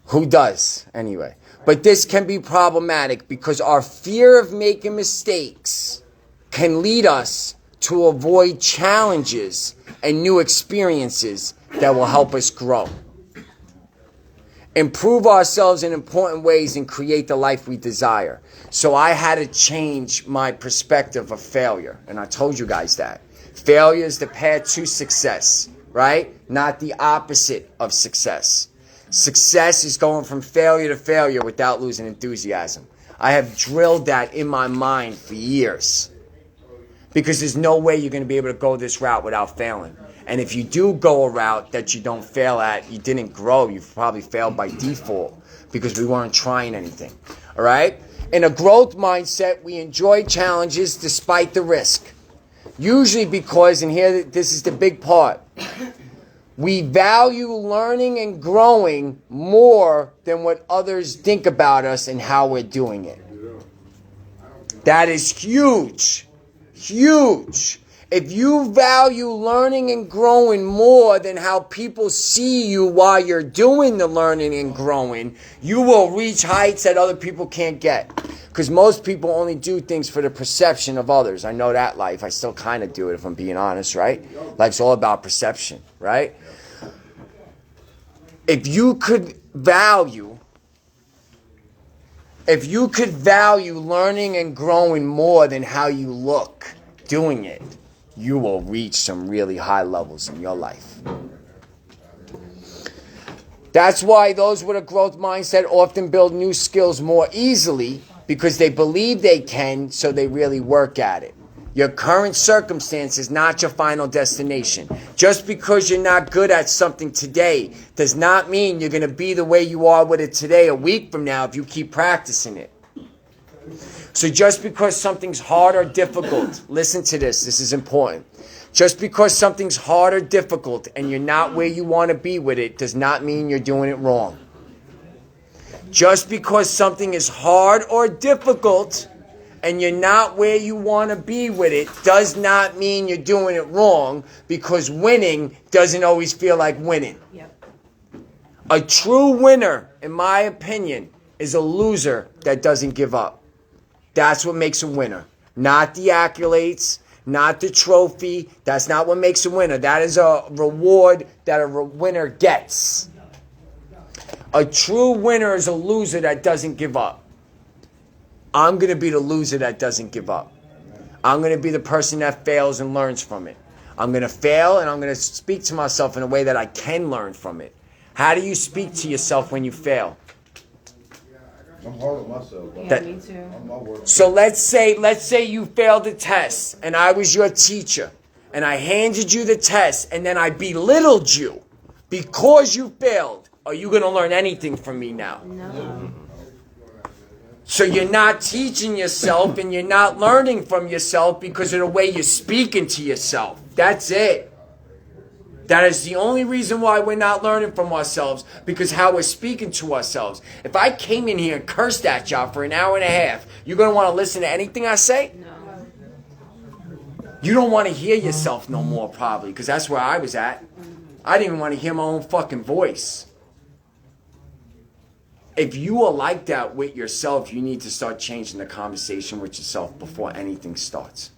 [SPEAKER 2] Who does, anyway? But this can be problematic because our fear of making mistakes can lead us to avoid challenges and new experiences that will help us grow. Improve ourselves in important ways and create the life we desire. So I had to change my perspective of failure. And I told you guys that. Failure is the path to success, right? Not the opposite of success. Success is going from failure to failure without losing enthusiasm. I have drilled that in my mind for years. Because there's no way you're going to be able to go this route without failing. And if you do go a route that you don't fail at, you didn't grow, you've probably failed by default because we weren't trying anything. All right? In a growth mindset, we enjoy challenges despite the risk. Usually because, and here this is the big part, we value learning and growing more than what others think about us and how we're doing it. That is huge. Huge. If you value learning and growing more than how people see you while you're doing the learning and growing, you will reach heights that other people can't get. Because most people only do things for the perception of others. I know that life. I still kind of do it if I'm being honest, right? Life's all about perception, right? If you could value learning and growing more than how you look doing it, you will reach some really high levels in your life. That's why those with a growth mindset often build new skills more easily because they believe they can, so they really work at it. Your current circumstance is not your final destination. Just because you're not good at something today does not mean you're going to be the way you are with it today a week from now if you keep practicing it. So just because something's hard or difficult, listen to this, this is important. Just because something's hard or difficult and you're not where you want to be with it does not mean you're doing it wrong. Just because something is hard or difficult and you're not where you want to be with it does not mean you're doing it wrong, because winning doesn't always feel like winning.
[SPEAKER 3] Yep.
[SPEAKER 2] A true winner, in my opinion, is a loser that doesn't give up. That's what makes a winner. Not the accolades, not the trophy. That's not what makes a winner. That is a reward that a winner gets. A true winner is a loser that doesn't give up. I'm going to be the loser that doesn't give up. I'm going to be the person that fails and learns from it. I'm going to fail, and I'm going to speak to myself in a way that I can learn from it. How do you speak to yourself when you fail?
[SPEAKER 4] I'm hard on myself.
[SPEAKER 3] Yeah, me too.
[SPEAKER 4] I'm my worst.
[SPEAKER 2] So let's say you failed the test, and I was your teacher, and I handed you the test, and then I belittled you because you failed. Are you going to learn anything from me now?
[SPEAKER 3] No.
[SPEAKER 2] So you're not teaching yourself, and you're not learning from yourself because of the way you're speaking to yourself. That's it. That is the only reason why we're not learning from ourselves, because how we're speaking to ourselves. If I came in here and cursed at y'all for an hour and a half, you're going to want to listen to anything I say?
[SPEAKER 3] No.
[SPEAKER 2] You don't want to hear yourself no more, probably, because that's where I was at. I didn't even want to hear my own fucking voice. If you are like that with yourself, you need to start changing the conversation with yourself before anything starts.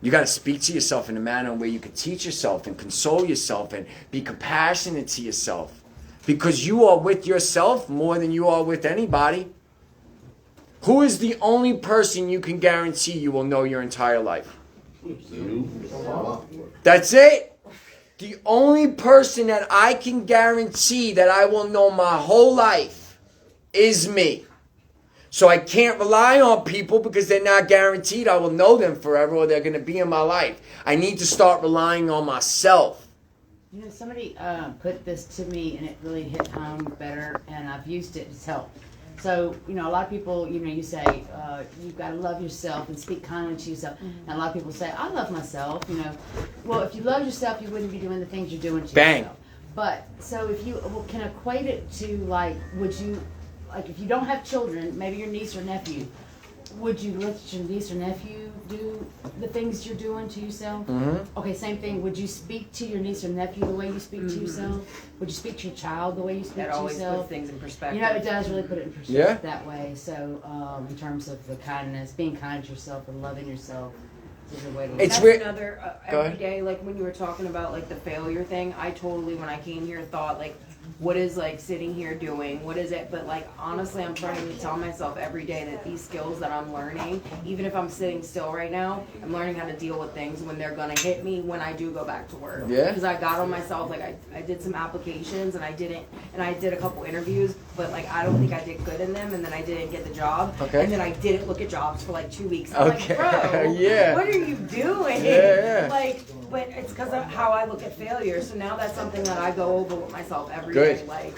[SPEAKER 2] You got to speak to yourself in a manner where you can teach yourself and console yourself and be compassionate to yourself. Because you are with yourself more than you are with anybody. Who is the only person you can guarantee you will know your entire life? That's it. The only person that I can guarantee that I will know my whole life is me. So I can't rely on people because they're not guaranteed I will know them forever or they're going to be in my life. I need to start relying on myself.
[SPEAKER 7] You know, somebody put this to me and it really hit home better, and I've used it to help. So, you know, a lot of people, you know, you say, you've got to love yourself and speak kindly to yourself. And a lot of people say, I love myself, you know. Well, if you love yourself, you wouldn't be doing the things you're doing to
[SPEAKER 2] Bang.
[SPEAKER 7] yourself. But, so if you can equate it to, like, would you, like, if you don't have children, maybe your niece or nephew, would you let your niece or nephew do the things you're doing to yourself?
[SPEAKER 2] Mm-hmm.
[SPEAKER 7] Okay, same thing. Would you speak to your niece or nephew the way you speak to yourself? Would you speak to your child the way you speak
[SPEAKER 3] That
[SPEAKER 7] to
[SPEAKER 3] always
[SPEAKER 7] yourself?
[SPEAKER 3] puts things in perspective.
[SPEAKER 7] You know, it does really put it in perspective
[SPEAKER 2] Yeah.
[SPEAKER 7] that way. So, in terms of the kindness, being kind to yourself and loving yourself is a way to
[SPEAKER 2] It's
[SPEAKER 3] That's
[SPEAKER 2] weird.
[SPEAKER 3] another
[SPEAKER 2] Go
[SPEAKER 3] every
[SPEAKER 2] ahead.
[SPEAKER 3] day, like when you were talking about like the failure thing, I totally, when I came here, thought like, what is like sitting here doing? What is it? But like honestly, I'm trying to tell myself every day that these skills that I'm learning, even if I'm sitting still right now, I'm learning how to deal with things when they're gonna hit me when I do go back to work.
[SPEAKER 2] Yeah.
[SPEAKER 3] Because I got on myself, like I did some applications and I did a couple interviews, but like I don't think I did good in them, and then I didn't get the job.
[SPEAKER 2] Okay.
[SPEAKER 3] And then I didn't look at jobs for like 2 weeks. I'm
[SPEAKER 2] Okay.
[SPEAKER 3] like, bro,
[SPEAKER 2] Yeah.
[SPEAKER 3] what are you doing?
[SPEAKER 2] Yeah, yeah.
[SPEAKER 3] Like, but it's because of how I look at failure. So now that's something that I go over with myself every
[SPEAKER 2] Good.
[SPEAKER 3] day. Like,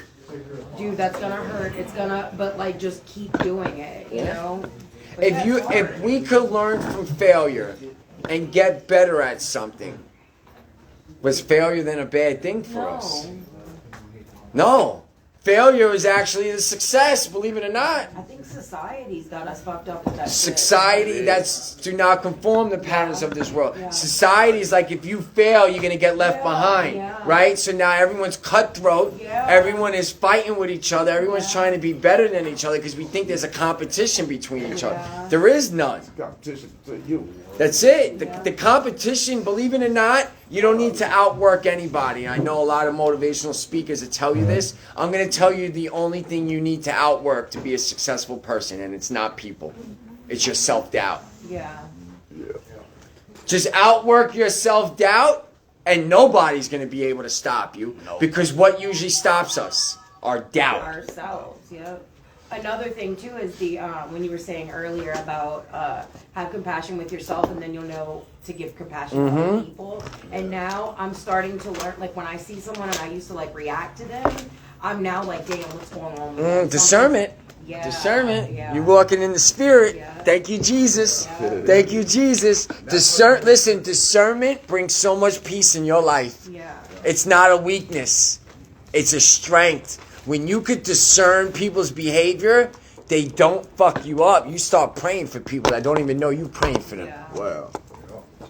[SPEAKER 3] dude, that's gonna hurt. It's gonna, but like, just keep doing it. You know. But yeah, it's hard.
[SPEAKER 2] If we could learn from failure and get better at something, was failure then a bad thing for us? No. Failure is actually a success, believe it or not.
[SPEAKER 3] I think society's got us fucked up with that. shit.
[SPEAKER 2] Society that's do not conform the patterns of this world.
[SPEAKER 3] Yeah.
[SPEAKER 2] Society is like, if you fail, you're gonna get left
[SPEAKER 3] Yeah,
[SPEAKER 2] behind,
[SPEAKER 3] yeah.
[SPEAKER 2] right? So now everyone's cutthroat.
[SPEAKER 3] Yeah.
[SPEAKER 2] Everyone is fighting with each other. Everyone's
[SPEAKER 3] Yeah.
[SPEAKER 2] trying to be better than each other because we think there's a competition between each other.
[SPEAKER 3] Yeah.
[SPEAKER 2] There is none.
[SPEAKER 4] Competition to you.
[SPEAKER 2] That's it.
[SPEAKER 3] Yeah.
[SPEAKER 2] The competition, believe it or not, you don't need to outwork anybody. I know a lot of motivational speakers that tell you this. I'm going to tell you the only thing you need to outwork to be a successful person, and it's not people. It's your self-doubt.
[SPEAKER 3] Yeah.
[SPEAKER 2] Just outwork your self-doubt, and nobody's going to be able to stop you. Because what usually stops us? Our doubt.
[SPEAKER 3] Ourselves. Yep. Another thing too is the when you were saying earlier about have compassion with yourself, and then you'll know to give compassion to other people. And now I'm starting to learn, like when I see someone and I used to like react to them, I'm now like, damn, what's going on with them?
[SPEAKER 2] Discernment.
[SPEAKER 3] Yeah,
[SPEAKER 2] Discernment.
[SPEAKER 3] yeah.
[SPEAKER 2] You're walking in the Spirit.
[SPEAKER 3] Yeah.
[SPEAKER 2] Thank you, Jesus.
[SPEAKER 3] Yeah.
[SPEAKER 2] Thank you, Jesus. Listen, discernment brings so much peace in your life.
[SPEAKER 3] Yeah.
[SPEAKER 2] It's not a weakness. It's a strength. When you could discern people's behavior, they don't fuck you up. You start praying for people that don't even know you praying for them.
[SPEAKER 3] Yeah.
[SPEAKER 4] Wow.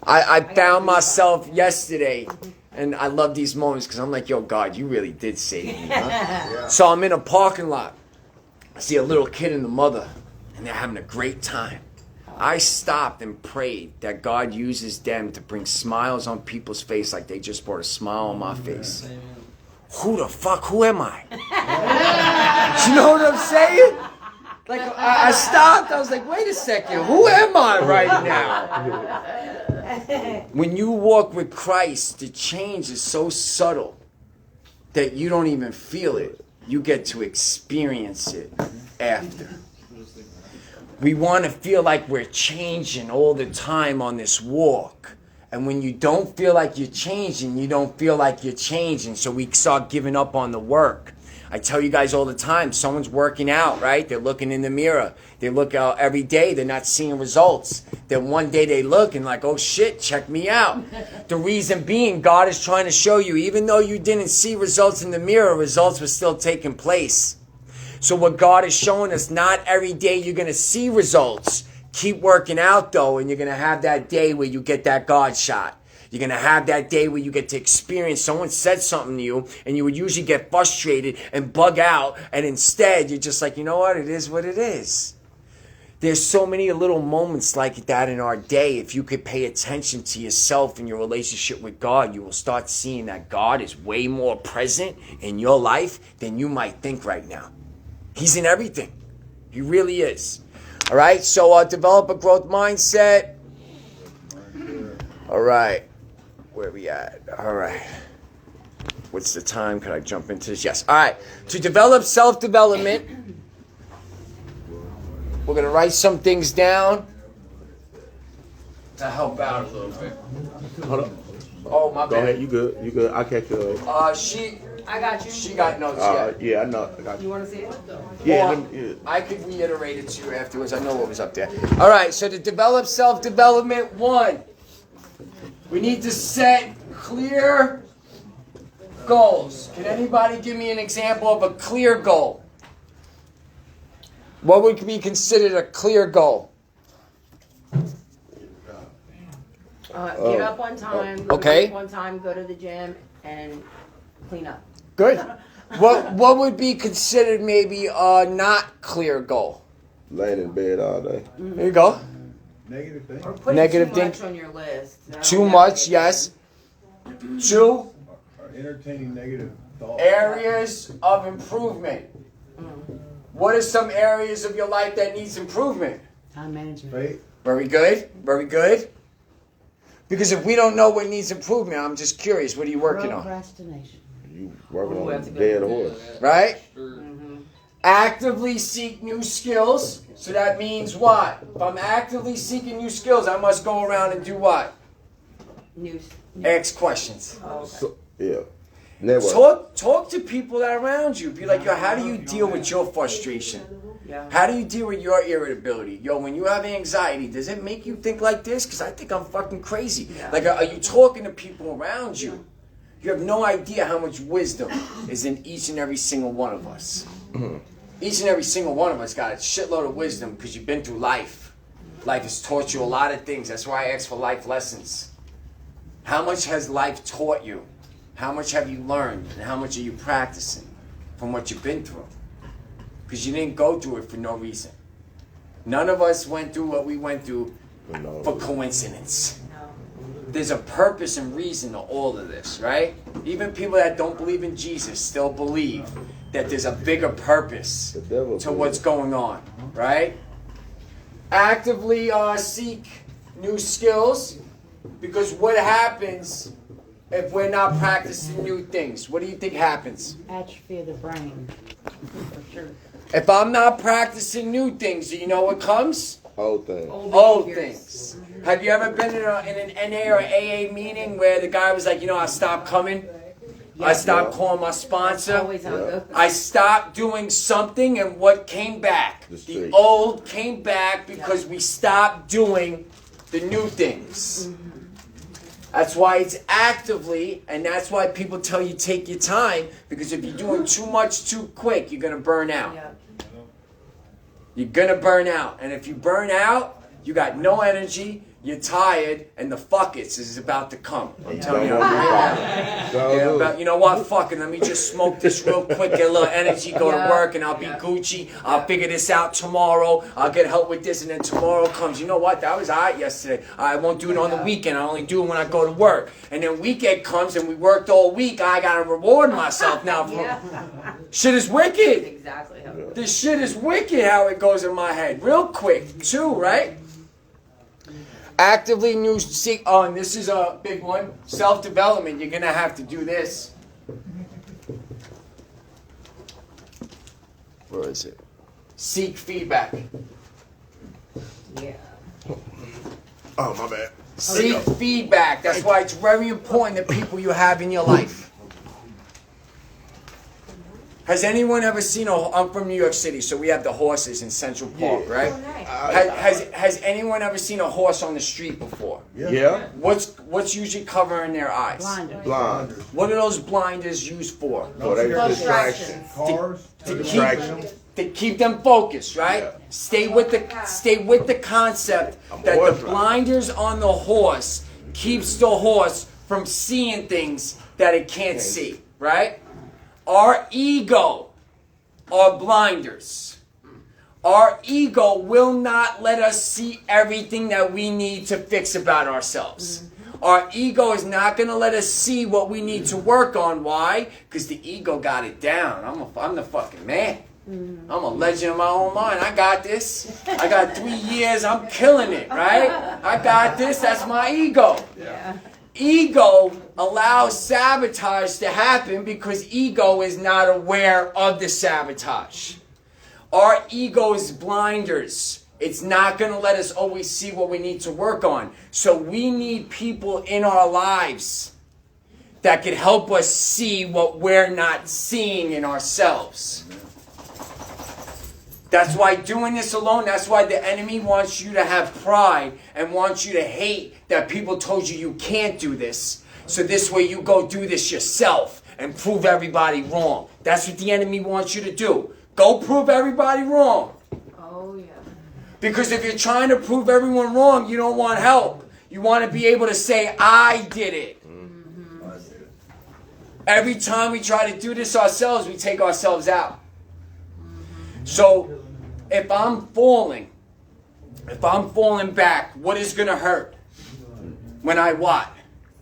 [SPEAKER 2] I found myself yesterday, and I love these moments because I'm like, yo, God, you really did save me. Huh?
[SPEAKER 1] Yeah.
[SPEAKER 2] So I'm in a parking lot. I see a little kid and the mother, and they're having a great time. I stopped and prayed that God uses them to bring smiles on people's face like they just brought a smile on my face. Who the fuck? Who am I? You know what I'm saying? Like, I stopped. I was like, wait a second. Who am I right now? When you walk with Christ, the change is so subtle that you don't even feel it. You get to experience it after. We want to feel like we're changing all the time on this walk. And when you don't feel like you're changing, you don't feel like you're changing. So we start giving up on the work. I tell you guys all the time, someone's working out, right? They're looking in the mirror. They look out every day. They're not seeing results. Then one day they look and like, oh shit, check me out. The reason being, God is trying to show you, even though you didn't see results in the mirror, results were still taking place. So what God is showing us, not every day you're going to see results. Keep working out though, and you're going to have that day where you get that God shot. You're going to have that day where you get to experience someone said something to you, and you would usually get frustrated and bug out, and instead you're just like, you know what, it is what it is. There's so many little moments like that in our day. If you could pay attention to yourself and your relationship with God, you will start seeing that God is way more present in your life than you might think right now. He's in everything. He really is. All right, so develop a growth mindset. All right. Where we at? All right. What's the time? Could I jump into this? Yes. All right. To develop self-development, we're going to write some things down to help out a little bit.
[SPEAKER 8] Hold on.
[SPEAKER 2] Oh, my
[SPEAKER 8] Go
[SPEAKER 2] bad.
[SPEAKER 8] ahead. You good. You good. I'll catch you up.
[SPEAKER 3] I got you.
[SPEAKER 2] She got notes, yeah.
[SPEAKER 8] Yeah, I know. I got
[SPEAKER 3] You
[SPEAKER 8] you.
[SPEAKER 3] want to see it?
[SPEAKER 8] Yeah,
[SPEAKER 2] Or
[SPEAKER 8] yeah.
[SPEAKER 2] I could reiterate it to you afterwards. I know what was up there. All right, so to develop self-development, 1, we need to set clear goals. Can anybody give me an example of a clear goal? What would be considered a clear goal?
[SPEAKER 3] Get up on time. Go
[SPEAKER 2] Okay.
[SPEAKER 3] to work on time. Go to the gym and clean up.
[SPEAKER 2] Good. What would be considered maybe a not clear goal?
[SPEAKER 8] Laying in bed all day.
[SPEAKER 2] There you go.
[SPEAKER 4] Negative thing.
[SPEAKER 3] Or putting
[SPEAKER 2] Negative
[SPEAKER 3] too
[SPEAKER 2] thing.
[SPEAKER 3] much on your list. That'll
[SPEAKER 2] Too
[SPEAKER 3] never
[SPEAKER 2] much,
[SPEAKER 3] get
[SPEAKER 2] yes. 2,
[SPEAKER 4] Or entertaining negative thoughts.
[SPEAKER 2] areas of improvement. What are some areas of your life that needs improvement?
[SPEAKER 7] Time management.
[SPEAKER 4] Faith.
[SPEAKER 2] Very good. Very good. Because if we don't know what needs improvement, I'm just curious. What are you working on?
[SPEAKER 7] Procrastination.
[SPEAKER 8] You working
[SPEAKER 3] Ooh,
[SPEAKER 8] on
[SPEAKER 3] that's
[SPEAKER 8] a
[SPEAKER 3] a good
[SPEAKER 8] dead
[SPEAKER 3] one.
[SPEAKER 8] horse.
[SPEAKER 2] Right?
[SPEAKER 3] Mm-hmm.
[SPEAKER 2] Actively seek new skills. So that means what? If I'm actively seeking new skills, I must go around and do what?
[SPEAKER 3] News.
[SPEAKER 2] Ask questions.
[SPEAKER 3] Oh, okay.
[SPEAKER 8] So, yeah. Network.
[SPEAKER 2] Talk to people that are around you. Be like, yo, how do you deal with your frustration?
[SPEAKER 3] Yeah.
[SPEAKER 2] How do you deal with your irritability? Yo, when you have anxiety, does it make you think like this? Because I think I'm fucking crazy.
[SPEAKER 3] Yeah.
[SPEAKER 2] Like, are you talking to people around you? You have no idea how much wisdom is in each and every single one of us. Each and every single one of us got a shitload of wisdom because you've been through life. Life has taught you a lot of things. That's why I ask for life lessons. How much has life taught you? How much have you learned? And how much are you practicing from what you've been through? Because you didn't go through it for no reason. None of us went through what we went through for coincidence. There's a purpose and reason to all of this, right? Even people that don't believe in Jesus still believe that there's a bigger purpose to what's going on, right? Actively seek new skills, because what happens if we're not practicing new things? What do you think happens?
[SPEAKER 7] Atrophy of the brain. For sure.
[SPEAKER 2] If I'm not practicing new things, do you know what comes?
[SPEAKER 8] Old thing.
[SPEAKER 2] Old things. Have you ever been in an NA or AA meeting where the guy was like, you know, I stopped coming? I stopped
[SPEAKER 8] Yeah.
[SPEAKER 2] calling my
[SPEAKER 3] That's
[SPEAKER 2] sponsor.
[SPEAKER 3] always how it goes.
[SPEAKER 2] I stopped doing something, and what came back?
[SPEAKER 8] The
[SPEAKER 2] The
[SPEAKER 8] street.
[SPEAKER 2] old came back because we stopped doing the new things. That's why it's actively, and that's why people tell you take your time, because if you're doing too much too quick, you're going to burn out.
[SPEAKER 3] Yeah.
[SPEAKER 2] You're going to burn out. And if you burn out, you got no energy, you're tired, and the fuck it's is about to come. I'm telling you. Yeah, you know what? Fuck it. Let me just smoke this real quick, get a little energy, go to work, and I'll be Gucci. I'll figure this out tomorrow. I'll get help with this, and then tomorrow comes. You know what? That was alright yesterday. I won't do it on the weekend. I only do it when I go to work. And then weekend comes, and we worked all week. I gotta reward myself now. Shit is wicked.
[SPEAKER 3] Exactly how it goes.
[SPEAKER 2] This shit is wicked how it goes in my head. Real quick, too, right? Actively new seek. Oh, and this is a big one. Self-development. You're gonna have to do this. Where is it? Seek feedback.
[SPEAKER 3] Yeah.
[SPEAKER 8] Oh, my bad.
[SPEAKER 2] Seek feedback. That's why it's very important the people you have in your life. Has anyone ever seen I'm from New York City, so we have the horses in Central Park, right?
[SPEAKER 3] Oh, nice.
[SPEAKER 2] Has anyone ever seen a horse on the street before?
[SPEAKER 8] Yeah.
[SPEAKER 2] What's usually covering their eyes?
[SPEAKER 7] Blinders.
[SPEAKER 8] Blind.
[SPEAKER 2] What are those blinders used for?
[SPEAKER 8] So they
[SPEAKER 6] Distraction.
[SPEAKER 4] Cars.
[SPEAKER 8] Distraction.
[SPEAKER 2] To keep them focused, right?
[SPEAKER 8] Yeah.
[SPEAKER 2] Stay with the concept that
[SPEAKER 8] horse
[SPEAKER 2] the
[SPEAKER 8] rider.
[SPEAKER 2] blinders on the horse keeps the horse from seeing things that it can't see, right? Our ego are blinders. Our ego will not let us see everything that we need to fix about ourselves. Our ego is not going to let us see what we need to work on. Why? Because the ego got it down. I'm the fucking man. I'm a legend in my own mind. I got this. I got 3 years. I'm killing it, right? I got this. That's my ego.
[SPEAKER 3] Yeah.
[SPEAKER 2] Ego allows sabotage to happen because ego is not aware of the sabotage. Our ego is blinders. It's not going to let us always see what we need to work on. So we need people in our lives that can help us see what we're not seeing in ourselves. That's why doing this alone, that's why the enemy wants you to have pride and wants you to hate that people told you you can't do this. So this way you go do this yourself and prove everybody wrong. That's what the enemy wants you to do. Go prove everybody wrong.
[SPEAKER 3] Oh, yeah.
[SPEAKER 2] Because if you're trying to prove everyone wrong, you don't want help. You want to be able to say, I did it. Every time we try to do this ourselves, we take ourselves out. So, if I'm falling back, what is going to hurt? When I what?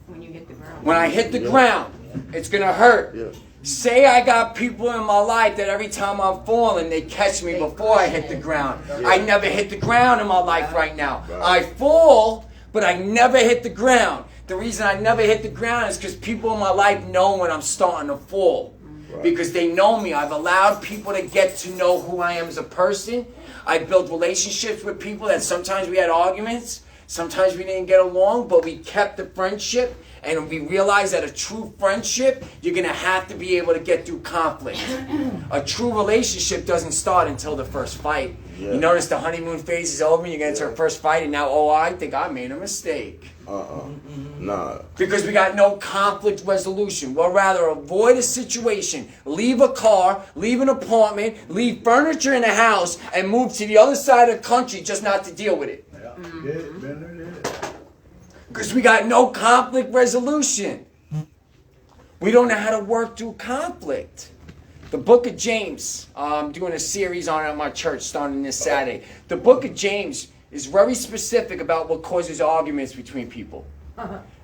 [SPEAKER 3] When you hit the ground.
[SPEAKER 2] When I hit the ground, it's going to hurt.
[SPEAKER 8] Yeah.
[SPEAKER 2] Say I got people in my life that every time I'm falling, they catch me before I hit the ground. I never hit the ground in my life right now. I fall, but I never hit the ground. The reason I never hit the ground is because people in my life know when I'm starting to fall. Because they know me. I've allowed people to get to know who I am as a person. I built relationships with people that sometimes we had arguments. Sometimes we didn't get along, but we kept the friendship. And we realized that a true friendship, you're going to have to be able to get through conflict. A true relationship doesn't start until the first fight.
[SPEAKER 8] Yeah.
[SPEAKER 2] You notice the honeymoon phase is over and you get into a first fight and now, I think I made a mistake.
[SPEAKER 8] Nah.
[SPEAKER 2] Because we got no conflict resolution. We'll rather avoid a situation, leave a car, leave an apartment, leave furniture in the house, and move to the other side of the country just not to deal with it.
[SPEAKER 4] Yeah. Did it, been there, did it.
[SPEAKER 2] Because we got no conflict resolution. We don't know how to work through conflict. The book of James, I'm doing a series on it at my church starting this Saturday. The book of James is very specific about what causes arguments between people.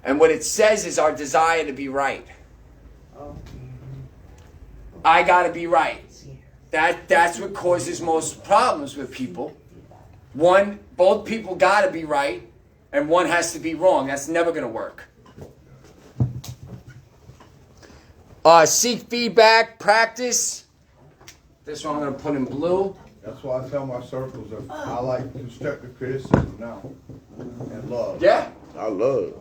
[SPEAKER 2] And what it says is our desire to be right. I gotta be right. That's what causes most problems with people. Both people gotta be right, and one has to be wrong. That's never gonna work. Seek feedback, practice. This one I'm gonna put in blue.
[SPEAKER 4] That's why I tell my circles that I like constructive criticism now and love.
[SPEAKER 2] Yeah.
[SPEAKER 8] I love.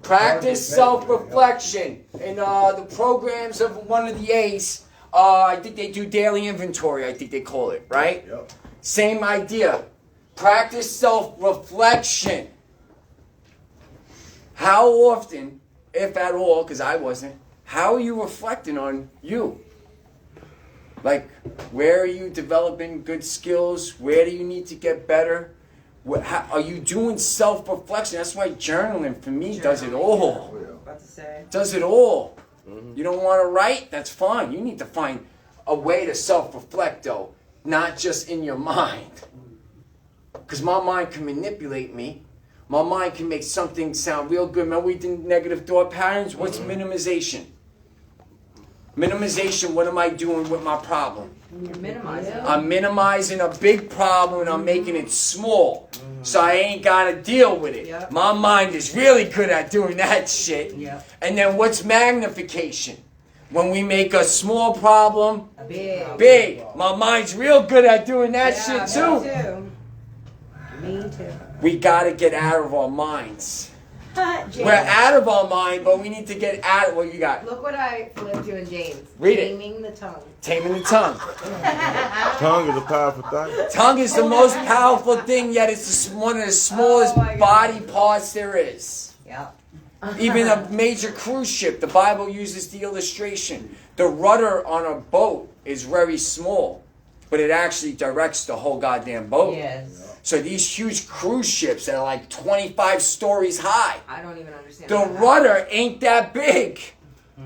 [SPEAKER 2] Practice self-reflection. In the programs of one of the A's, I think they do daily inventory, I think they call it, right?
[SPEAKER 4] Yep.
[SPEAKER 2] Same idea. Practice self-reflection. How often, if at all, because I wasn't, how are you reflecting on you? Like, where are you developing good skills? Where do you need to get better? How, are you doing self-reflection? That's why journaling, for me, does it all.
[SPEAKER 3] About to say.
[SPEAKER 2] Does it all. You don't want to write? That's fine. You need to find a way to self-reflect, though, not just in your mind. Because my mind can manipulate me. My mind can make something sound real good. Remember we did negative thought patterns? What's minimization? Minimization, what am I doing with my problem?
[SPEAKER 3] You're minimizing.
[SPEAKER 2] I'm minimizing a big problem and I'm making it small. So I ain't got to deal with it.
[SPEAKER 3] Yep.
[SPEAKER 2] My mind is really good at doing that shit.
[SPEAKER 3] Yep.
[SPEAKER 2] And then what's magnification? When we make a small problem
[SPEAKER 3] Big.
[SPEAKER 2] My mind's real good at doing that shit too.
[SPEAKER 3] Me too.
[SPEAKER 2] We got to get out of our minds.
[SPEAKER 6] James.
[SPEAKER 2] We're out of our mind, but we need to get out of what you got.
[SPEAKER 3] Look what I flipped to in James.
[SPEAKER 2] Read it.
[SPEAKER 3] Taming the tongue.
[SPEAKER 2] Taming the tongue.
[SPEAKER 8] Tongue is a powerful thing.
[SPEAKER 2] Tongue is the most powerful thing, yet it's one of the smallest
[SPEAKER 3] my God.
[SPEAKER 2] body parts there is.
[SPEAKER 6] Yep.
[SPEAKER 2] Even a major cruise ship, the Bible uses the illustration. The rudder on a boat is very small, but it actually directs the whole goddamn boat.
[SPEAKER 6] Yes.
[SPEAKER 2] So these huge cruise ships that are like 25 stories high,
[SPEAKER 3] I don't even understand.
[SPEAKER 2] the
[SPEAKER 3] that.
[SPEAKER 2] rudder ain't that big.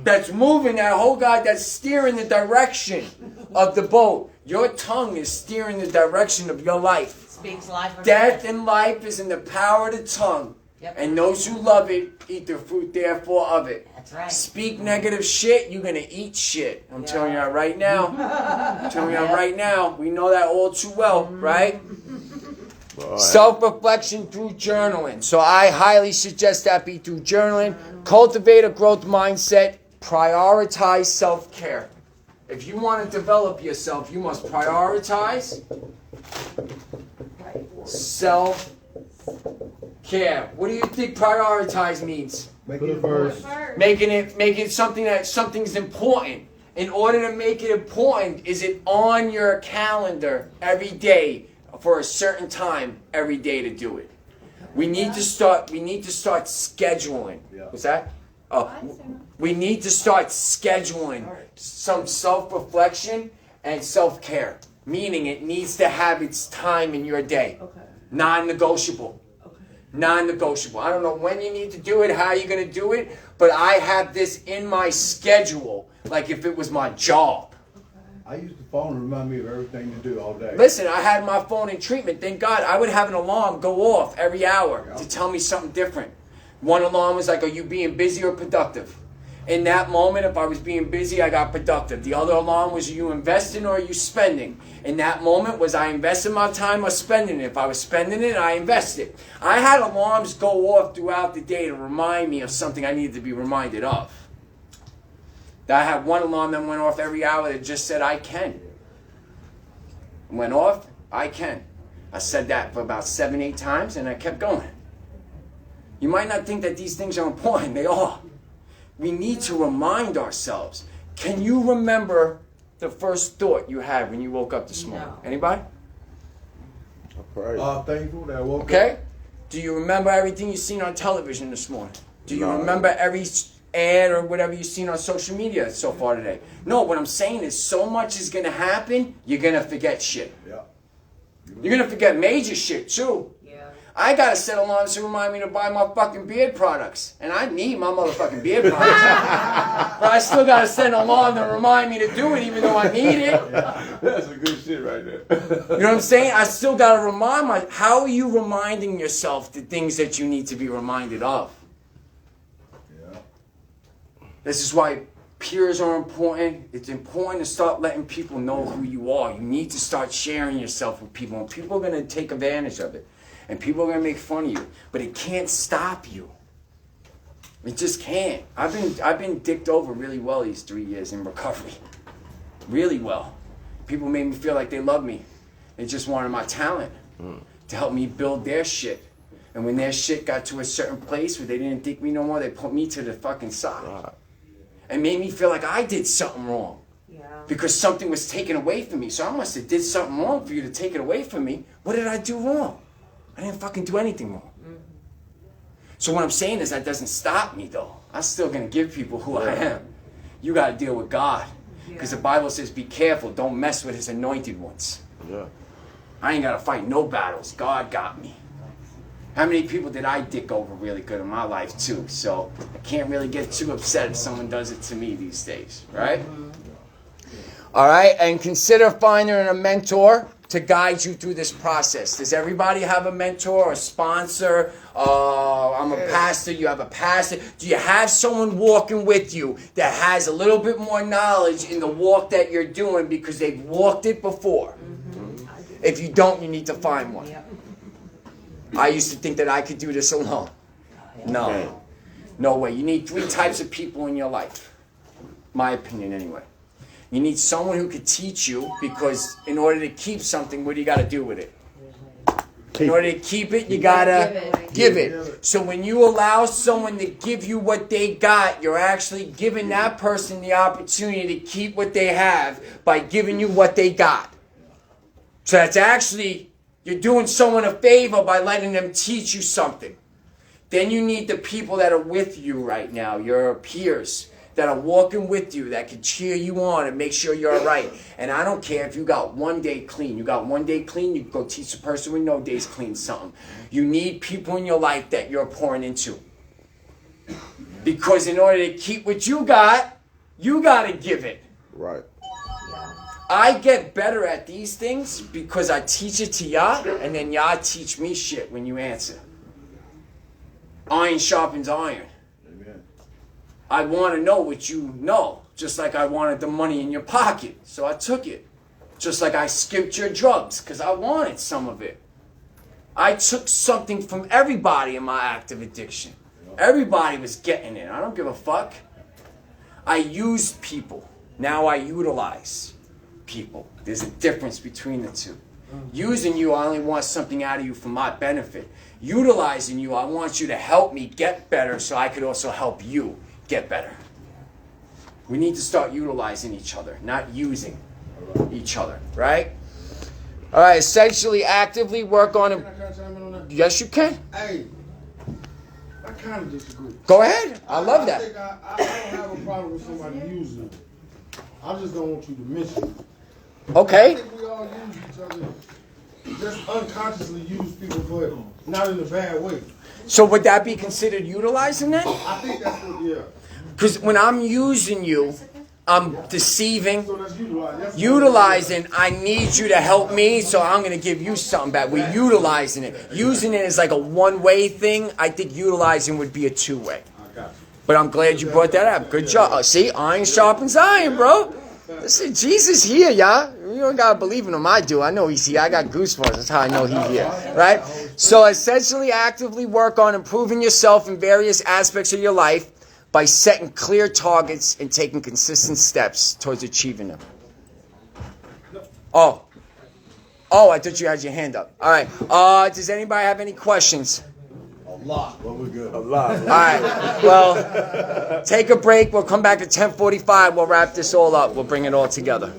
[SPEAKER 2] That's moving that whole guy, that's steering the direction of the boat. Your tongue is steering the direction of your life.
[SPEAKER 6] Speaks life. or
[SPEAKER 2] Death and life is in the power of the tongue.
[SPEAKER 6] Yep.
[SPEAKER 2] And those who love it eat the fruit therefore of it.
[SPEAKER 6] That's right.
[SPEAKER 2] Speak negative shit, you're gonna eat shit. I'm telling you that right now. I'm telling you that right now. We know that all too well, right? Self-reflection through journaling. So I highly suggest that be through journaling. Cultivate a growth mindset. Prioritize self-care. If you want to develop yourself, you must prioritize self-care. What do you think prioritize means?
[SPEAKER 4] Make it first.
[SPEAKER 2] Making it something that something's important. In order to make it important, is it on your calendar every day for a certain time every day to do it? We need to start scheduling.
[SPEAKER 4] Yeah.
[SPEAKER 2] What's that? Oh, we need to start scheduling some self-reflection and self-care. Meaning it needs to have its time in your day.
[SPEAKER 3] Okay.
[SPEAKER 2] Non-negotiable.
[SPEAKER 3] Okay.
[SPEAKER 2] Non-negotiable. I don't know when you need to do it, how you're going to do it, but I have this in my schedule like if it was my job.
[SPEAKER 4] I use the phone to remind me of everything to do all day.
[SPEAKER 2] Listen, I had my phone in treatment. Thank God. I would have an alarm go off every hour to tell me something different. One alarm was like, are you being busy or productive? In that moment, if I was being busy, I got productive. The other alarm was, are you investing or are you spending? In that moment, was I investing my time or spending it? If I was spending it, I invested. I had alarms go off throughout the day to remind me of something I needed to be reminded of. I had one alarm that went off every hour that just said, I can. It went off, I can. I said that for about 7-8 times and I kept going. You might not think that these things are important. They are. We need to remind ourselves. Can you remember the first thought you had when you woke up this morning?
[SPEAKER 3] No.
[SPEAKER 2] Anybody?
[SPEAKER 4] Thankful that I woke up.
[SPEAKER 2] Okay. Do you remember everything you've seen on television this morning? Do you
[SPEAKER 8] No.
[SPEAKER 2] remember every ad or whatever you've seen on social media so far today? No, what I'm saying is so much is going to happen, you're going to forget shit.
[SPEAKER 4] Yeah.
[SPEAKER 2] You're going to forget major shit too.
[SPEAKER 3] Yeah.
[SPEAKER 2] I got to set alarms to remind me to buy my fucking beard products. And I need my motherfucking beard products. But I still got to set an alarm to remind me to do it even though I need it.
[SPEAKER 8] That's some good shit right there.
[SPEAKER 2] You know what I'm saying? I still got to remind how are you reminding yourself the things that you need to be reminded of?
[SPEAKER 4] Yeah.
[SPEAKER 2] This is why peers are important. It's important to start letting people know who you are. You need to start sharing yourself with people. And people are going to take advantage of it. And people are going to make fun of you. But it can't stop you. It just can't. I've been dicked over really well these 3 years in recovery. Really well. People made me feel like they loved me. They just wanted my talent to help me build their shit. And when their shit got to a certain place where they didn't think me no more, they put me to the fucking side.
[SPEAKER 8] Right.
[SPEAKER 2] And made me feel like I did something wrong.
[SPEAKER 3] Yeah.
[SPEAKER 2] Because something was taken away from me. So I must have did something wrong for you to take it away from me. What did I do wrong? I didn't fucking do anything wrong. So what I'm saying is that doesn't stop me though. I'm still gonna give people who I am. You gotta deal with God. Because the Bible says be careful, don't mess with his anointed ones.
[SPEAKER 8] Yeah.
[SPEAKER 2] I ain't gotta fight no battles. God got me. How many people did I dick over really good in my life too? So I can't really get too upset if someone does it to me these days, right? All right, and consider finding a mentor to guide you through this process. Does everybody have a mentor, a sponsor? I'm a pastor, you have a pastor. Do you have someone walking with you that has a little bit more knowledge in the walk that you're doing because they've walked it before? If you don't, you need to find one. I used to think that I could do this alone. No. No way. You need 3 types of people in your life. My opinion anyway. You need someone who could teach you, because in order to keep something, what do you got to do with it? In order to keep it, you got to give it. So when you allow someone to give you what they got, you're actually giving that person the opportunity to keep what they have by giving you what they got. So that's actually, you're doing someone a favor by letting them teach you something. Then you need the people that are with you right now, your peers, that are walking with you, that can cheer you on and make sure you're all right. And I don't care if you got 1 day clean. You got 1 day clean, you can go teach a person with no days clean something. You need people in your life that you're pouring into. Because in order to keep what you got to give it.
[SPEAKER 8] Right.
[SPEAKER 2] I get better at these things because I teach it to y'all, and then y'all teach me shit when you answer. Iron sharpens iron. I want to know what you know, just like I wanted the money in your pocket, so I took it. Just like I skipped your drugs, because I wanted some of it. I took something from everybody in my active addiction. Everybody was getting it. I don't give a fuck. I used people. Now I utilize people. There's a difference between the two. Using you, I only want something out of you for my benefit. Utilizing you, I want you to help me get better so I could also help you get better. We need to start utilizing each other, not using each other, right? All right, essentially actively work on it.
[SPEAKER 5] Can I chime in on that?
[SPEAKER 2] Yes, you can.
[SPEAKER 5] Hey, I kind of disagree.
[SPEAKER 2] Go ahead. I love that.
[SPEAKER 5] think I don't have a problem with somebody using it. I just don't want you to miss it.
[SPEAKER 2] Okay.
[SPEAKER 5] I think we all use each other. Just unconsciously use people, but not in a bad way.
[SPEAKER 2] So would that be considered utilizing then?
[SPEAKER 5] I think that's what, yeah.
[SPEAKER 2] Because when I'm using you, I'm deceiving,
[SPEAKER 5] So that's utilized.
[SPEAKER 2] utilizing. I need you to help me, so I'm going to give you something back. We're utilizing it. Using it is like a one-way thing. I think utilizing would be a two-way. But I'm glad you brought that up. Good job. See, iron sharpens iron, bro. Listen, Jesus here, y'all. You don't gotta believe in him. I do. I know he's here. I got goosebumps. That's how I know he's here. Right? So essentially actively work on improving yourself in various aspects of your life by setting clear targets and taking consistent steps towards achieving them. Oh, I thought you had your hand up. All right. Does anybody have any questions?
[SPEAKER 4] A lot, but we're good.
[SPEAKER 8] A lot.
[SPEAKER 2] All right. Well, take a break. We'll come back at 10:45. We'll wrap this all up. We'll bring it all together.